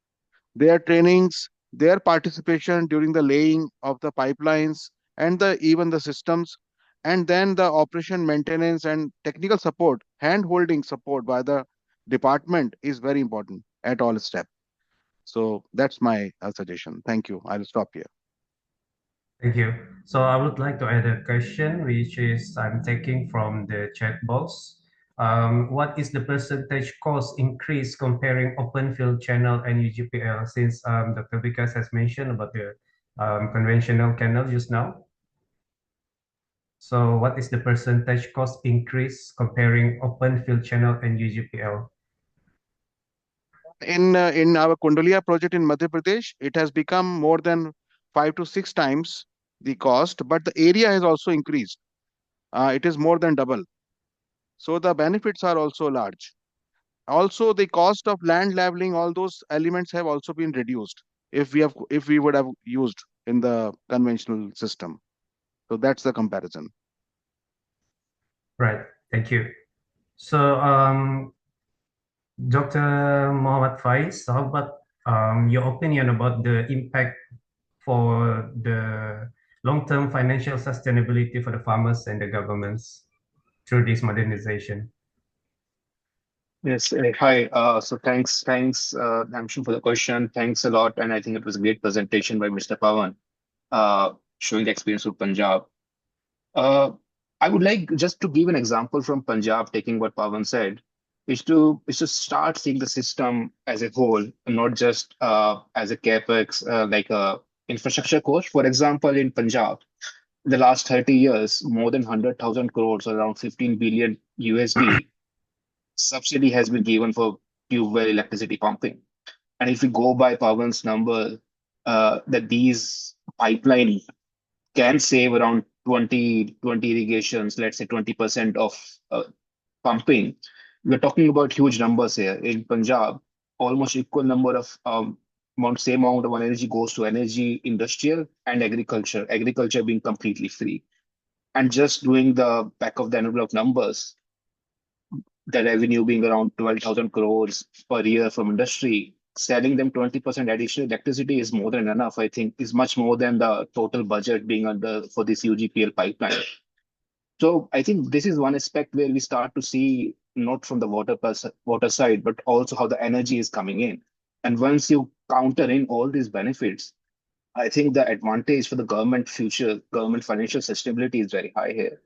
Speaker 6: Their trainings, their participation during the laying of the pipelines and even the systems, and then the operation maintenance and technical support, hand holding support by the department is very important at all steps. So that's my suggestion. Thank you. I'll stop here.
Speaker 2: Thank you. So I would like to add a question, which is I'm taking from the chat box. What is the percentage cost increase comparing open field channel and UGPL? Since Dr. Vikas has mentioned about the conventional canal just now. So what is the percentage cost increase comparing open field channel and UGPL?
Speaker 6: In our Kundalia project in Madhya Pradesh, it has become more than 5 to 6 times the cost, but the area has also increased. It is more than double. So the benefits are also large. Also, the cost of land leveling, all those elements have also been reduced if we would have used in the conventional system. So that's the comparison.
Speaker 2: Right. Thank you. So Dr. Muhammad Faiz, how about your opinion about the impact for the long-term financial sustainability for the farmers and the governments through this modernization?
Speaker 5: Yes, hi. So thanks, Damshan, for the question. Thanks a lot. And I think it was a great presentation by Mr. Pawan, showing the experience of Punjab. Uh, I would like just to give an example from Punjab, taking what Pawan said, is to start seeing the system as a whole, and not just as a capex, like a infrastructure cost. For example, in Punjab, the last 30 years, more than 100,000 crores, around 15 billion USD subsidy has been given for tubewell electricity pumping. And if we go by Pawan's number, that these pipeline can save around 20 irrigations, let's say 20% of pumping. We're talking about huge numbers here. In Punjab, almost equal number of same amount of energy goes to energy, industrial, and agriculture being completely free. And just doing the back of the envelope numbers, the revenue being around 12,000 crores per year from industry, selling them 20% additional electricity is more than enough, I think, is much more than the total budget being under for this UGPL pipeline. So I think this is one aspect where we start to see not from the water side, but also how the energy is coming in. And once you counter in all these benefits, I think the advantage for the government financial sustainability is very high here.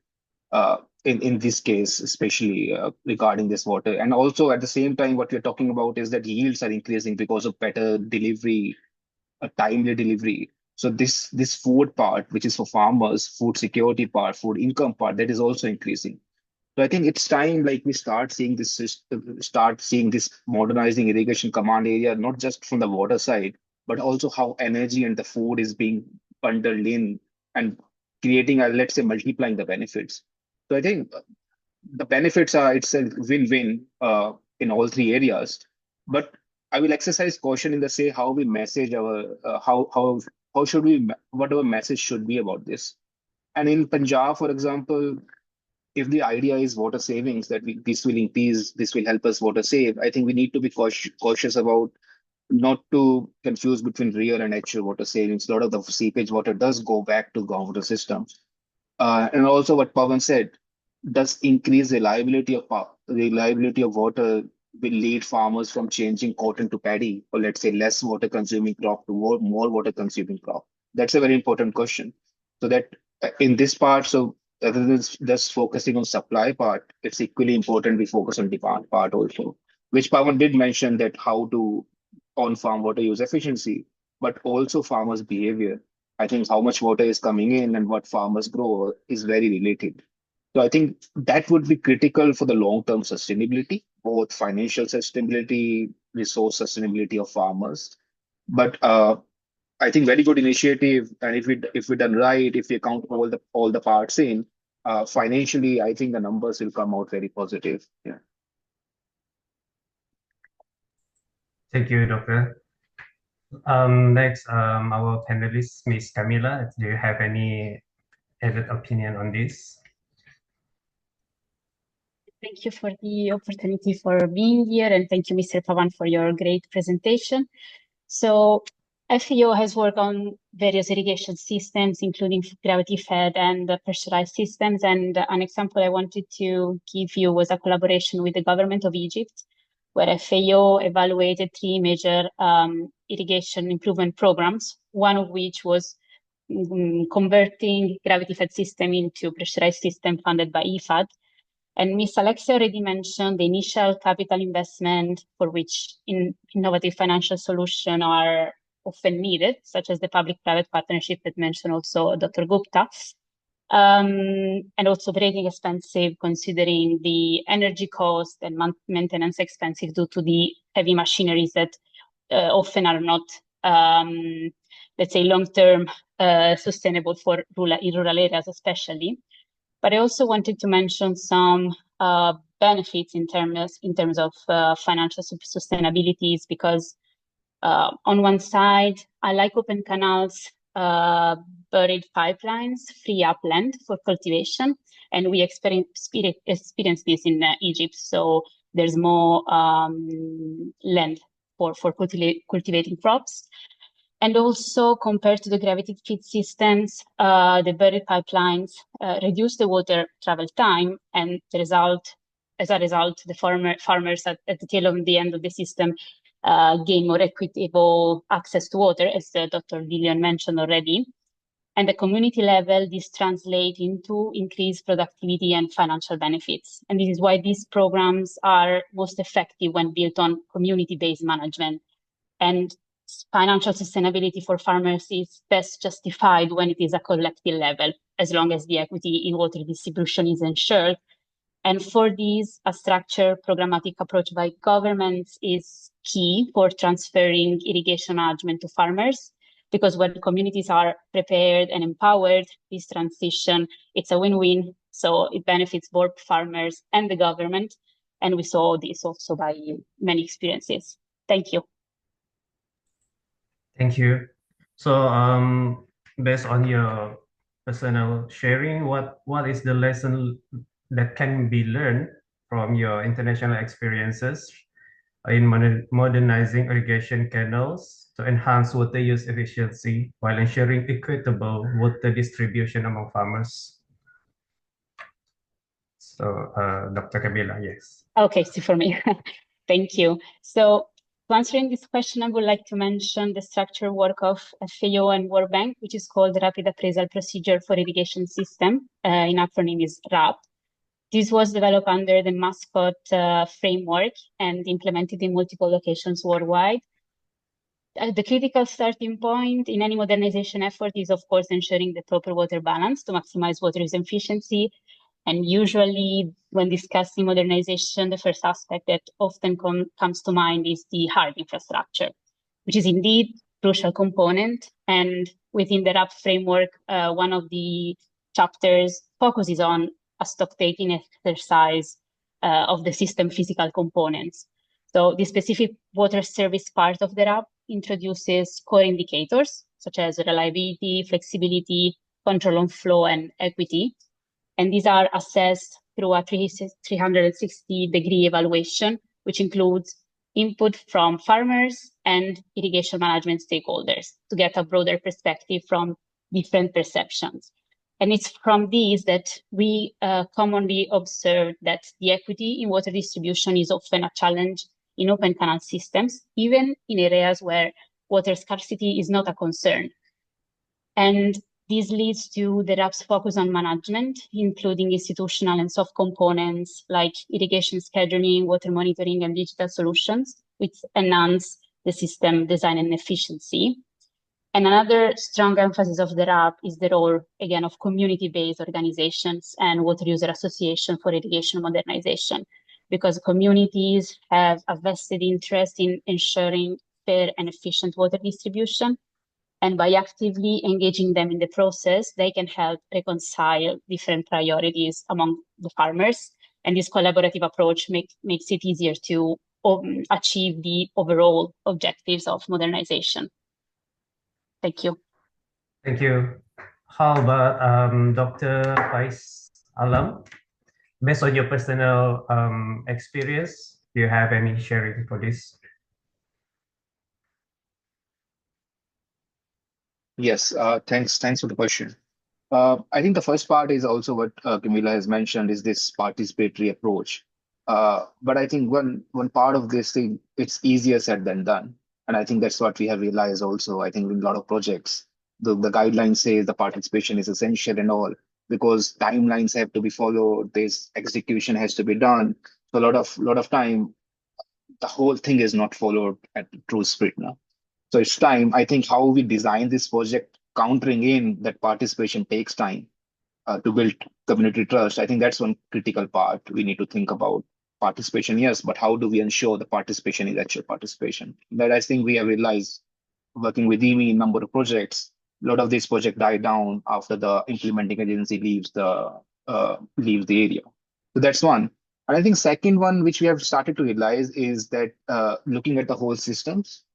Speaker 5: In this case, especially regarding this water. And also at the same time, what we're talking about is that yields are increasing because of better delivery, a timely delivery. So this food part, which is for farmers, food security part, food income part, that is also increasing. So I think it's time like we start seeing this modernizing irrigation command area, not just from the water side, but also how energy and the food is being bundled in and creating let's say multiplying the benefits. So I think the benefits are it's a win-win in all three areas. But I will exercise caution in the say how we message our how should we what our message should be about this. And in Punjab, for example, if the idea is water savings, that this will increase, this will help us water save, I think we need to be cautious about not to confuse between real and actual water savings. A lot of the seepage water does go back to groundwater systems. And also what Pawan said, does increase reliability of water will lead farmers from changing cotton to paddy, or let's say less water consuming crop to more water consuming crop. That's a very important question. So that in this part, so rather than just focusing on supply part, it's equally important we focus on demand part also, which Pawan did mention that how to on-farm water use efficiency, but also farmers' behavior. I think how much water is coming in and what farmers grow is very related. So I think that would be critical for the long-term sustainability, both financial sustainability, resource sustainability of farmers. But I think very good initiative, and if we done right, if we count all the parts in, financially, I think the numbers will come out very positive. Yeah.
Speaker 2: Thank you, Doctor. Next, our panelist, Ms. Camilla, do you have any added opinion on this?
Speaker 8: Thank you for the opportunity for being here, and thank you, Mr. Pawan, for your great presentation. So FAO has worked on various irrigation systems, including gravity-fed and pressurized systems. And an example I wanted to give you was a collaboration with the government of Egypt, where FAO evaluated three major irrigation improvement programs, one of which was converting gravity-fed system into pressurized system funded by IFAD. And Ms. Alexia already mentioned the initial capital investment for which innovative financial solutions are often needed, such as the public-private partnership that mentioned also Dr. Gupta, and also very expensive considering the energy cost and maintenance expensive due to the heavy machineries that often are not, let's say, long-term sustainable for rural areas especially. But I also wanted to mention some benefits in terms of financial sustainabilities, because on one side, I like open canals, buried pipelines, free up land for cultivation, and we experience this in Egypt. So there's more land for cultivating crops. And also, compared to the gravity-fed systems, the buried pipelines reduce the water travel time, and as a result, the farmers at the tail of the end of the system gain more equitable access to water, as Dr. Lillian mentioned already. And at the community level, this translates into increased productivity and financial benefits. And this is why these programs are most effective when built on community-based management. And financial sustainability for farmers is best justified when it is a collective level, as long as the equity in water distribution is ensured. And for this, a structured programmatic approach by governments is key for transferring irrigation management to farmers, because when communities are prepared and empowered, this transition, it's a win-win. So it benefits both farmers and the government. And we saw this also by many experiences. Thank you.
Speaker 2: Thank you. So, based on your personal sharing, what is the lesson that can be learned from your international experiences in modernizing irrigation canals to enhance water use efficiency while ensuring equitable water distribution among farmers? So, Dr. Camilla, yes.
Speaker 8: Okay, so for me, thank you. So, to answering this question, I would like to mention the structured work of FAO and World Bank, which is called the Rapid Appraisal Procedure for Irrigation System. In acronym is RAP. This was developed under the Mascot framework and implemented in multiple locations worldwide. The critical starting point in any modernization effort is, of course, ensuring the proper water balance to maximize water use efficiency. And usually, when discussing modernization, the first aspect that often comes to mind is the hard infrastructure, which is indeed a crucial component. And within the RAP framework, one of the chapters focuses on a stock-taking exercise of the system physical components. So the specific water service part of the RAP introduces core indicators such as reliability, flexibility, control on flow, and equity. And these are assessed through a 360-degree evaluation, which includes input from farmers and irrigation management stakeholders to get a broader perspective from different perceptions. And it's from these that we commonly observe that the equity in water distribution is often a challenge in open canal systems, even in areas where water scarcity is not a concern. And this leads to the RAP's focus on management, including institutional and soft components like irrigation scheduling, water monitoring, and digital solutions, which enhance the system design and efficiency. And another strong emphasis of the RAP is the role, again, of community-based organizations and water user association for irrigation modernization, because communities have a vested interest in ensuring fair and efficient water distribution. And by actively engaging them in the process, they can help reconcile different priorities among the farmers. And this collaborative approach makes it easier to achieve the overall objectives of modernization. Thank you.
Speaker 2: Thank you. How about Dr. Faiz Alam? Based on your personal experience, do you have any sharing for this?
Speaker 5: Yes, thanks for the question. I think the first part is also what Camilla has mentioned is this participatory approach. But I think one part of this thing, it's easier said than done. And I think that's what we have realized also. I think in a lot of projects, the guidelines say the participation is essential and all, because timelines have to be followed, this execution has to be done. So a lot of time, the whole thing is not followed at true spirit now. So it's time, I think, how we design this project, countering in that participation takes time to build community trust. I think that's one critical part we need to think about. Participation, yes, but how do we ensure the participation is actual participation? That I think we have realized working with IMI in number of projects, a lot of these projects die down after the implementing agency leaves the area. So that's one. And I think second one, which we have started to realize is that looking at the whole systems.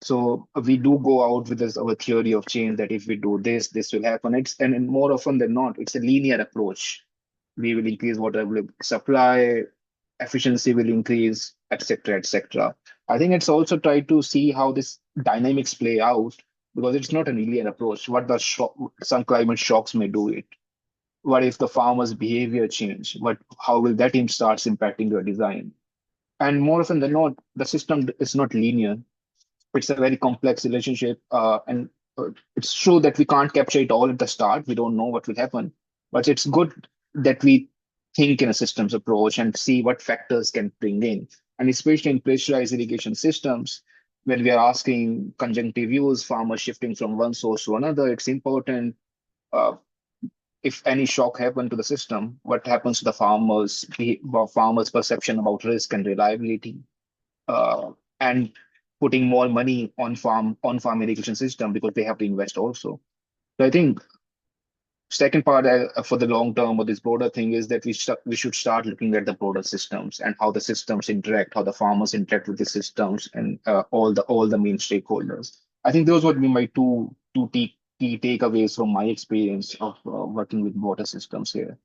Speaker 5: So we do go out with this our theory of change that if we do this, this will happen. And more often than not, it's a linear approach. We will increase water supply, efficiency will increase, etc., etc. I think it's also try to see how this dynamics play out because it's not a linear approach. What the some climate shocks may do it. What if the farmer's behavior change? How will that starts impacting your design? And more often than not, the system is not linear. It's a very complex relationship, and it's true that we can't capture it all at the start. We don't know what will happen, but it's good that we think in a systems approach and see what factors can bring in. And especially in pressurized irrigation systems, when we are asking conjunctive use, farmers shifting from one source to another, it's important if any shock happened to the system, what happens to the farmers' perception about risk and reliability, and putting more money on farm irrigation system because they have to invest also. So I think second part for the long term or this broader thing is that we should start looking at the broader systems and how the systems interact, how the farmers interact with the systems, and all the main stakeholders. I think those would be my two key takeaways from my experience of working with water systems here.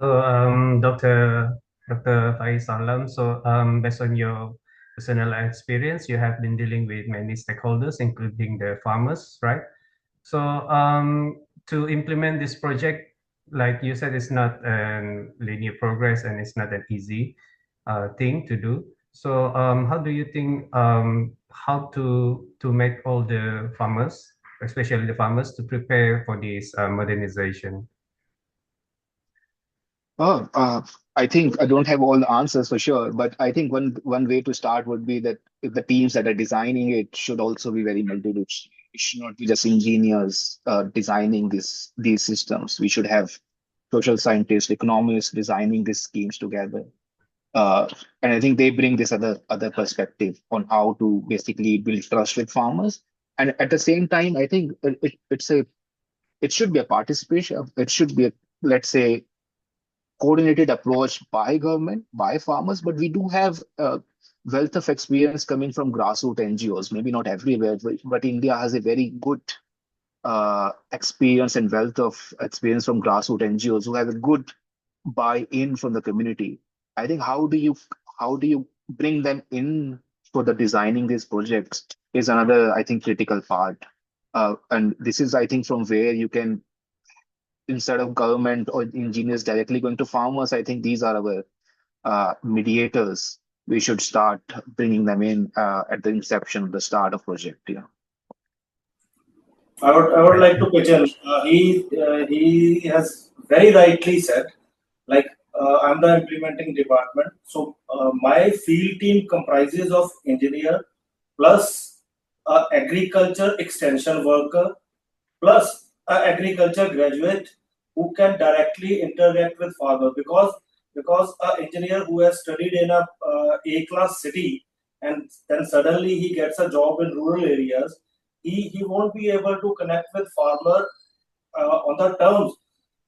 Speaker 2: So, Dr. Faiz Alam, so based on your personal experience, you have been dealing with many stakeholders, including the farmers, right? So to implement this project, like you said, it's not a linear progress and it's not an easy thing to do. So how do you think how to make all the farmers, especially the farmers, to prepare for this modernization?
Speaker 5: I think I don't have all the answers for sure, but I think one way to start would be that if the teams that are designing it should also be very multidisciplinary. It should not be just engineers designing these systems. We should have social scientists, economists designing these schemes together. And I think they bring this other perspective on how to basically build trust with farmers. And at the same time, I think it should be a participation. It should be let's say coordinated approach by government, by farmers, but we do have wealth of experience coming from grassroots NGOs. Maybe not everywhere, but India has a very good experience and wealth of experience from grassroots NGOs who have a good buy-in from the community. I think how do you bring them in for the designing these projects is another, I think, critical part. And this is, I think, from where you can, instead of government or engineers directly going to farmers, I think these are our mediators. We should start bringing them in at the inception, the start of project. Yeah.
Speaker 3: I would like to pitch in. He has very rightly said, like I'm the implementing department, so my field team comprises of engineer plus agriculture extension worker plus agriculture graduate who can directly interact with farmer, because an engineer who has studied in a A-class city and then suddenly he gets a job in rural areas, he won't be able to connect with farmer on the terms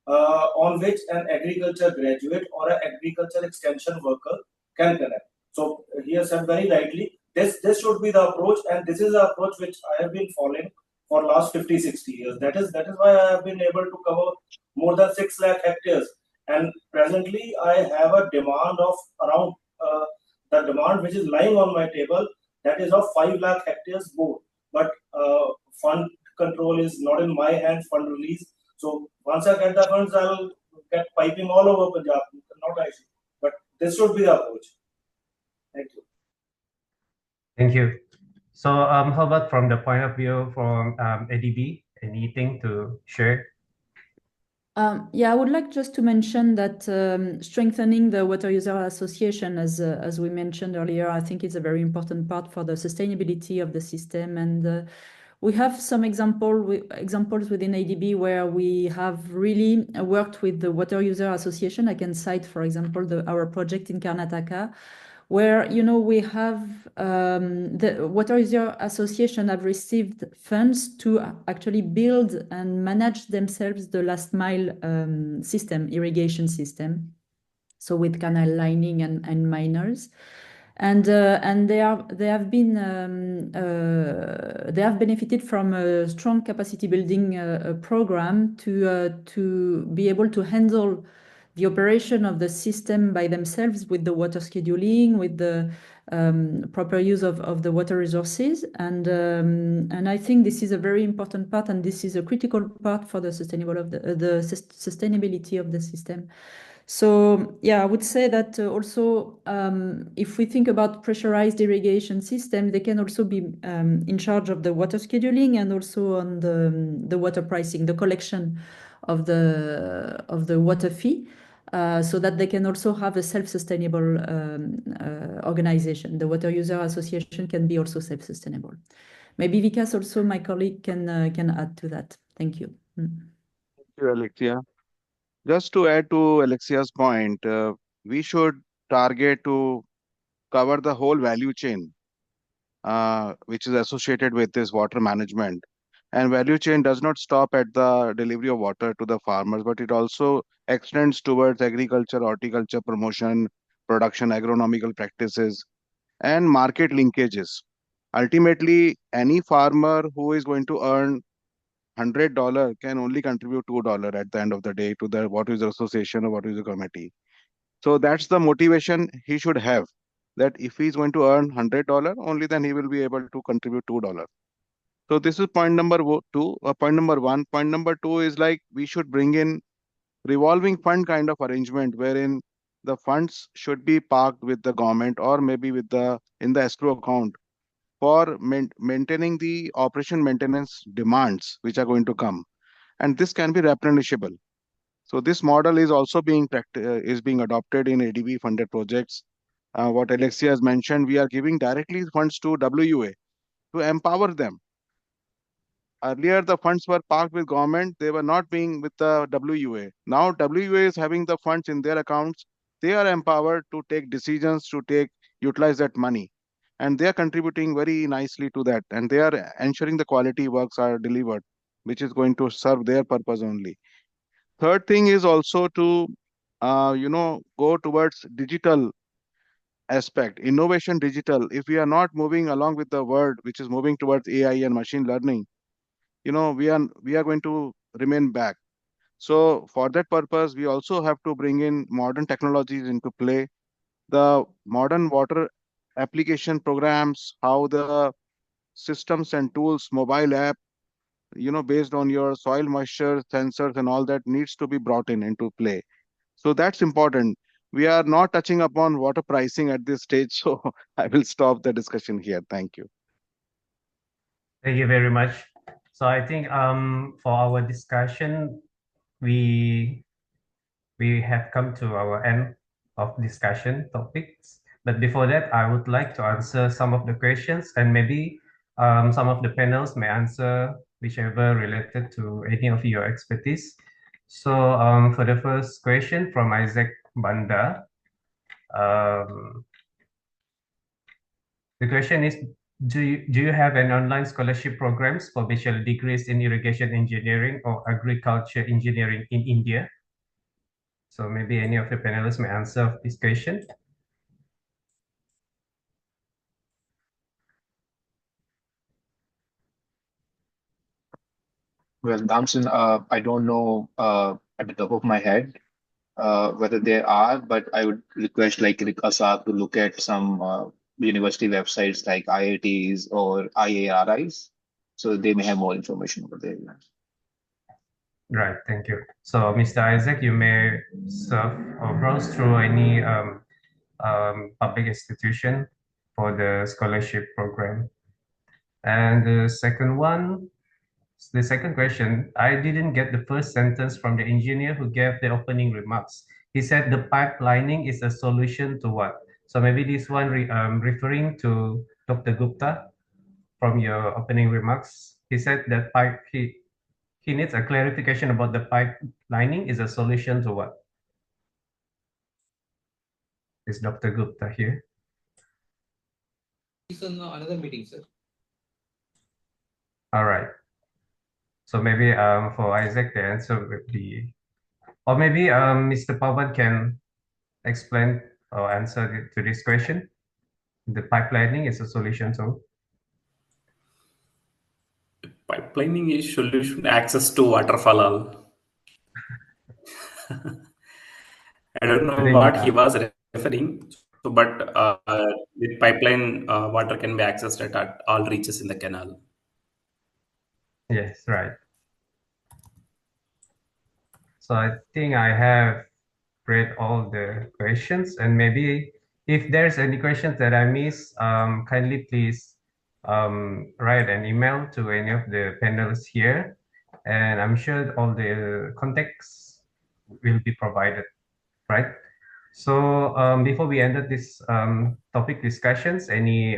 Speaker 3: on which an agriculture graduate or an agriculture extension worker can connect. So he has said very rightly, this should be the approach, and this is the approach which I have been following for last 50-60 years. That is why I have been able to cover more than 6 lakh hectares, and presently I have a demand of around the demand which is lying on my table, that is of 5 lakh hectares more. But fund control is not in my hands, fund release. So once I get the funds, I'll get piping all over Punjab, not IC. But this should be the approach. Thank you.
Speaker 2: Thank you. So how about from the point of view from ADB, anything to share?
Speaker 7: Yeah, I would like just to mention that strengthening the water user association, as we mentioned earlier, I think is a very important part for the sustainability of the system. And we have some examples within ADB where we have really worked with the water user association. I can cite, for example, our project in Karnataka, where we have the water user association have received funds to actually build and manage themselves the last mile system, irrigation system, so with canal lining and miners. And they have benefited from a strong capacity building program to be able to handle the operation of the system by themselves with the water scheduling, with the proper use of the water resources, and I think this is a very important part, and this is a critical part for the sustainability of the system. So yeah, I would say that also if we think about pressurized irrigation system, they can also be in charge of the water scheduling and also on the water pricing, the collection of the water fee, so that they can also have a self-sustainable organization. The water user association can be also self-sustainable. Maybe Vikas, also my colleague, can add to that. Thank you.
Speaker 6: Thank you, Alexia. Just to add to Alexia's point, we should target to cover the whole value chain, which is associated with this water management. And value chain does not stop at the delivery of water to the farmers, but it also extends towards agriculture, horticulture, promotion, production, agronomical practices, and market linkages. Ultimately, any farmer who is going to earn $100 can only contribute $2 at the end of the day to the water user association or water user committee. So that's the motivation he should have, that if he's going to earn $100, only then he will be able to contribute $2. So this is point number two. Point number one. Point number two is like we should bring in revolving fund kind of arrangement wherein the funds should be parked with the government or maybe with in the escrow account for maintaining the operation maintenance demands which are going to come, and this can be replenishable. So this model is also being adopted in ADB funded projects. What Alexia has mentioned, we are giving directly funds to WUA to empower them. Earlier, the funds were parked with government. They were not being with the WUA. Now WUA is having the funds in their accounts. They are empowered to take decisions, to utilize that money. And they are contributing very nicely to that. And they are ensuring the quality works are delivered, which is going to serve their purpose only. Third thing is also to go towards digital aspect, innovation digital, if we are not moving along with the world, which is moving towards AI and machine learning, we are going to remain back. So for that purpose, we also have to bring in modern technologies into play. The modern water application programs, how the systems and tools, mobile app, based on your soil moisture sensors and all that needs to be brought in into play. So that's important. We are not touching upon water pricing at this stage, so I will stop the discussion here. Thank you.
Speaker 2: Thank you very much. So I think for our discussion, we have come to our end of discussion topics. But before that, I would like to answer some of the questions, and maybe some of the panels may answer whichever related to any of your expertise. So for the first question from Isaac Banda, the question is, do you have an online scholarship programs for bachelor degrees in irrigation engineering or agriculture engineering in India? So maybe any of the panelists may answer this question.
Speaker 5: Well, Damson, I don't know at the top of my head whether there are, but I would request like Asad to look at some university websites like IITs or IARIs, so they may have more information over there.
Speaker 2: Right, thank you. So, Mr. Isaac, you may surf or browse through any public institution for the scholarship program. And the second question, I didn't get the first sentence from the engineer who gave the opening remarks. He said the pipelining is a solution to what? So maybe this one referring to Dr. Gupta from your opening remarks. He said that he needs a clarification about the pipelining is a solution to what? Is Dr. Gupta here?
Speaker 9: He's on another meeting, sir.
Speaker 2: All right. So maybe for Isaac, the answer would be, or maybe Mr. Pawan can explain or answer to this question. The pipelining is a solution to?
Speaker 4: Pipelining is solution access to waterfall. I don't know what he was referring. So, but with pipeline, water can be accessed at all reaches in the canal.
Speaker 2: Yes, right. So I think I have read all the questions, and maybe if there's any questions that I miss, kindly please write an email to any of the panelists here, and I'm sure all the contacts will be provided, right? So before we ended this topic discussions, any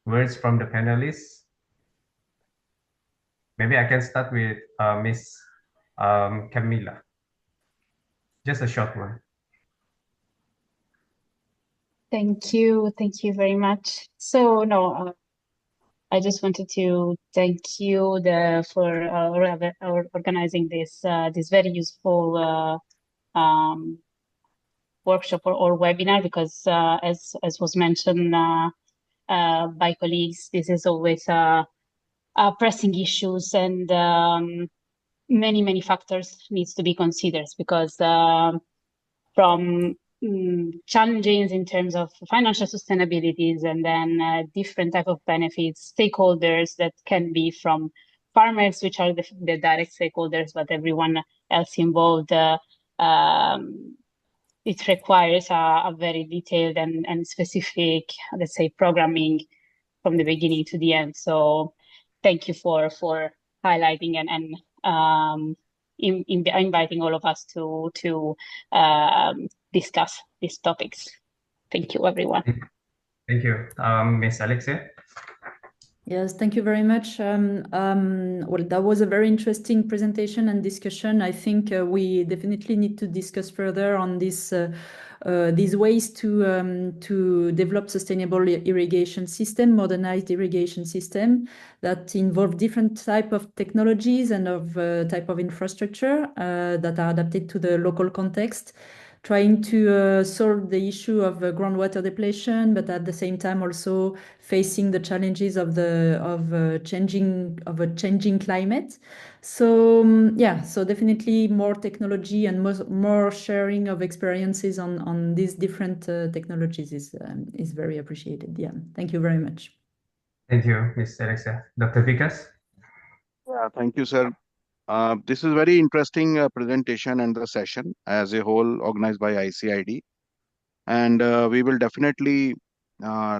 Speaker 2: words from the panelists? Maybe I can start with Miss Camila. Just a short one.
Speaker 8: Thank you very much. So no, I just wanted to thank you for organizing this very useful workshop or webinar, because as was mentioned by colleagues, this is always pressing issues, and many factors needs to be considered, because from challenges in terms of financial sustainabilities, and then different type of benefits, stakeholders that can be from farmers, which are the direct stakeholders, but everyone else involved. It requires a very detailed and specific, let's say, programming from the beginning to the end. So thank you for highlighting and inviting all of us to discuss these topics. Thank you, everyone.
Speaker 2: Thank you. Ms. Alexia?
Speaker 7: Yes, thank you very much. Well, that was a very interesting presentation and discussion. I think we definitely need to discuss further on this, these ways to develop sustainable irrigation system, modernized irrigation system that involve different type of technologies and of type of infrastructure that are adapted to the local context. trying to solve the issue of groundwater depletion, but at the same time also facing the challenges of a changing climate. So yeah, so definitely more technology and more sharing of experiences on these different technologies is very appreciated. Yeah, thank you very much.
Speaker 2: Thank you, Ms. Alexa. Dr. Vikas?
Speaker 6: Yeah, thank you, sir. This is very interesting presentation and the session as a whole organized by ICID. And we will definitely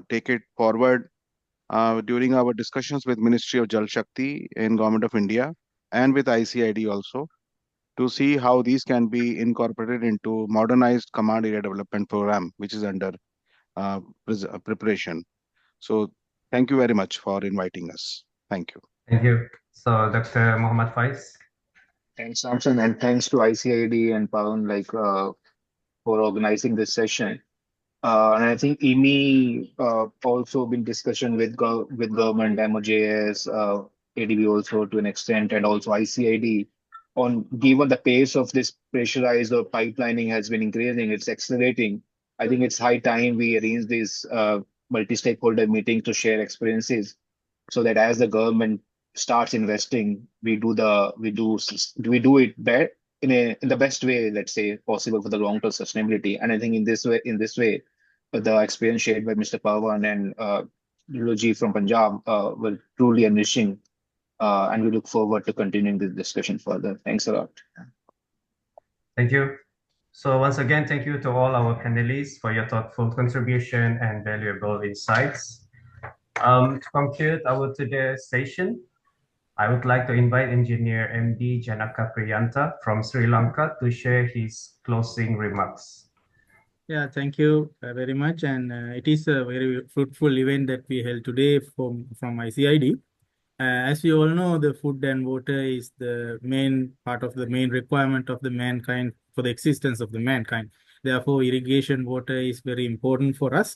Speaker 6: take it forward during our discussions with Ministry of Jal Shakti in Government of India and with ICID also to see how these can be incorporated into modernized command area development program, which is under preparation. So thank you very much for inviting us. Thank you.
Speaker 2: Thank you. So, Dr. Muhammad Faiz?
Speaker 5: Thanks, Samson, and thanks to ICID and Pawan for organizing this session. And I think IMI also been discussion with government, MOJS, ADB also to an extent, and also ICID on given the pace of this pressurized or pipelining has been increasing, it's accelerating. I think it's high time we arrange this multi-stakeholder meeting to share experiences so that as the government starts investing, we do it better in the best way, let's say, possible for the long-term sustainability. And I think in this way, the experience shared by Mr. Pawan and Luji from Punjab will truly enriching, and we look forward to continuing this discussion further. Thanks a lot.
Speaker 2: Thank you. So once again, thank you to all our panelists for your thoughtful contribution and valuable insights. To conclude our today's session, I would like to invite Engineer MD Janaka Priyanta from Sri Lanka to share his closing remarks.
Speaker 9: Yeah, thank you very much. And it is a very fruitful event that we held today from ICID. As you all know, the food and water is the main part of the main requirement of the mankind for the existence of the mankind. Therefore, irrigation water is very important for us.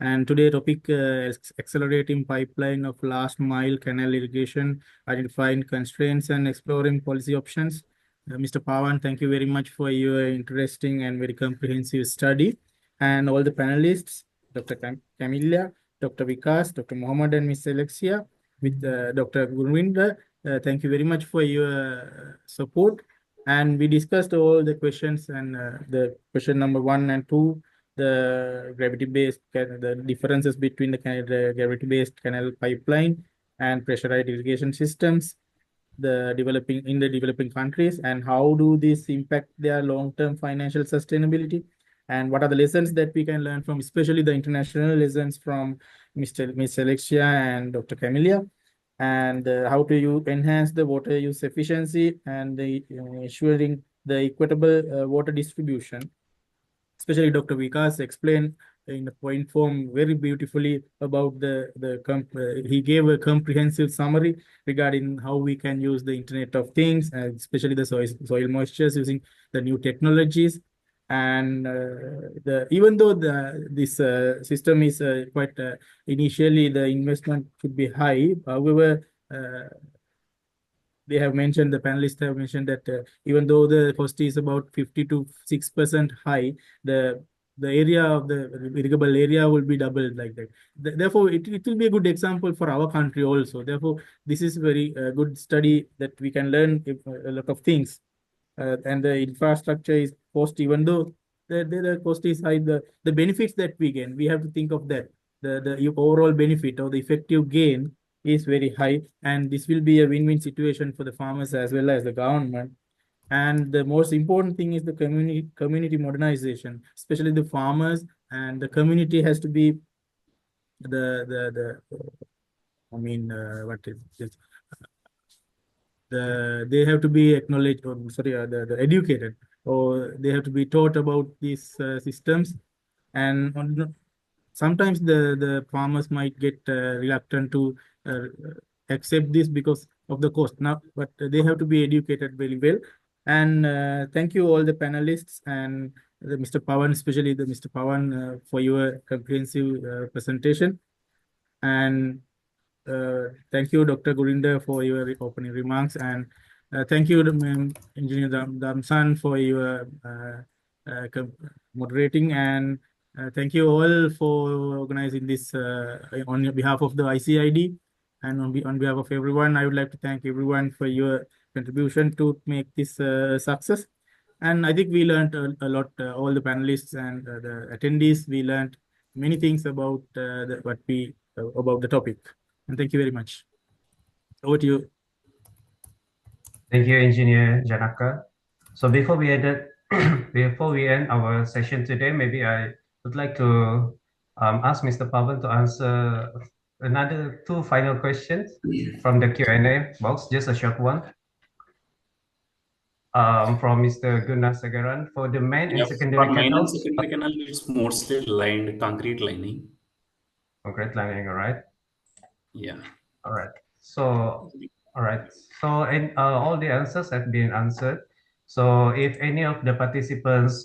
Speaker 9: And today topic is accelerating pipeline of last mile canal irrigation, identifying constraints and exploring policy options. Mr. Pawan, thank you very much for your interesting and very comprehensive study. And all the panelists, Dr. Camilla, Dr. Vikas, Dr. Mohammed, and Ms. Alexia, with Dr. Gurvinder, thank you very much for your support. And we discussed all the questions, and the question number 1 and 2, the gravity-based, the differences between the gravity-based canal pipeline and pressurized irrigation systems, the developing countries, and how do this impact their long-term financial sustainability, and what are the lessons that we can learn from, especially the international lessons from Miss Alexia and Dr. Camilla, and how do you enhance the water use efficiency and ensuring the equitable water distribution. Especially Dr. Vikas explained in the point form very beautifully about he gave a comprehensive summary regarding how we can use the Internet of Things, especially the soil moistures using the new technologies. And even though this system is quite initially the investment could be high, however, the panelists have mentioned that even though the cost is about 50 to 6% high, the area of the irrigable area will be doubled like that. Therefore, it will be a good example for our country also. Therefore, this is very good study that we can learn a lot of things. And the infrastructure is cost, even though the cost is high, the benefits that we gain, we have to think of that. The overall benefit or the effective gain is very high, and this will be a win-win situation for the farmers as well as the government. And the most important thing is the community modernization, especially the farmers, and the community has to be they have to be acknowledged, or the educated, or they have to be taught about these systems. And sometimes the farmers might get reluctant to accept this because of the cost now, but they have to be educated very well. And thank you all the panelists and Mr. Pawan, especially Mr. Pawan, for your comprehensive presentation. And thank you, Dr. Gurinder, for your opening remarks. And thank you, Engineer Damsan, for your moderating, and thank you all for organizing this on behalf of the ICID, and on behalf of everyone. I would like to thank everyone for your contribution to make this success. And I think we learned a lot, all the panelists and the attendees. We learned many things about about the topic. And thank you very much. Over to you.
Speaker 2: Thank you, Engineer Janaka. So before we end our session today, maybe I would like to ask Mr. Pavan to answer another two final questions from the Q&A box, just a short one. From Mr. Gunnar Sagaran, for the main and secondary
Speaker 4: for main and
Speaker 2: canals.
Speaker 4: secondary canal, it's mostly lined, concrete lining.
Speaker 2: Concrete lining, all right.
Speaker 4: Yeah.
Speaker 2: All right. So, all right. So, and all the answers have been answered. So, if any of the participants'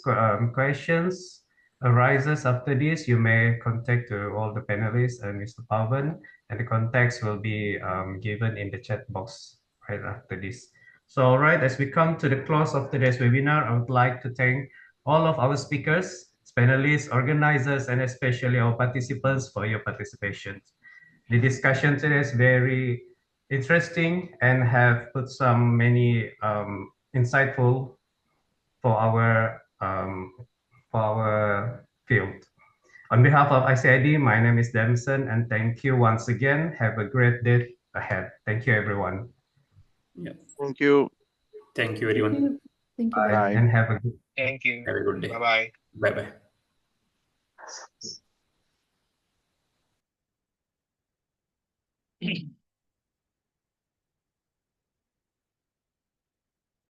Speaker 2: questions arises after this, you may contact all the panelists and Mr. Pavan, and the contacts will be given in the chat box right after this. So, all right, as we come to the close of today's webinar, I would like to thank all of our speakers, panelists, organizers, and especially our participants for your participation. The discussion today is very interesting and have put some many insightful for our field. On behalf of ICID, my name is Damson, and thank you once again. Have a great day ahead. Thank you, everyone.
Speaker 4: Yeah.
Speaker 6: Thank you.
Speaker 4: Thank you, everyone.
Speaker 7: Thank you.
Speaker 2: Bye,
Speaker 6: Bye.
Speaker 2: and have a good.
Speaker 5: Thank you.
Speaker 4: Have a good day.
Speaker 5: Bye-bye.
Speaker 4: Bye-bye.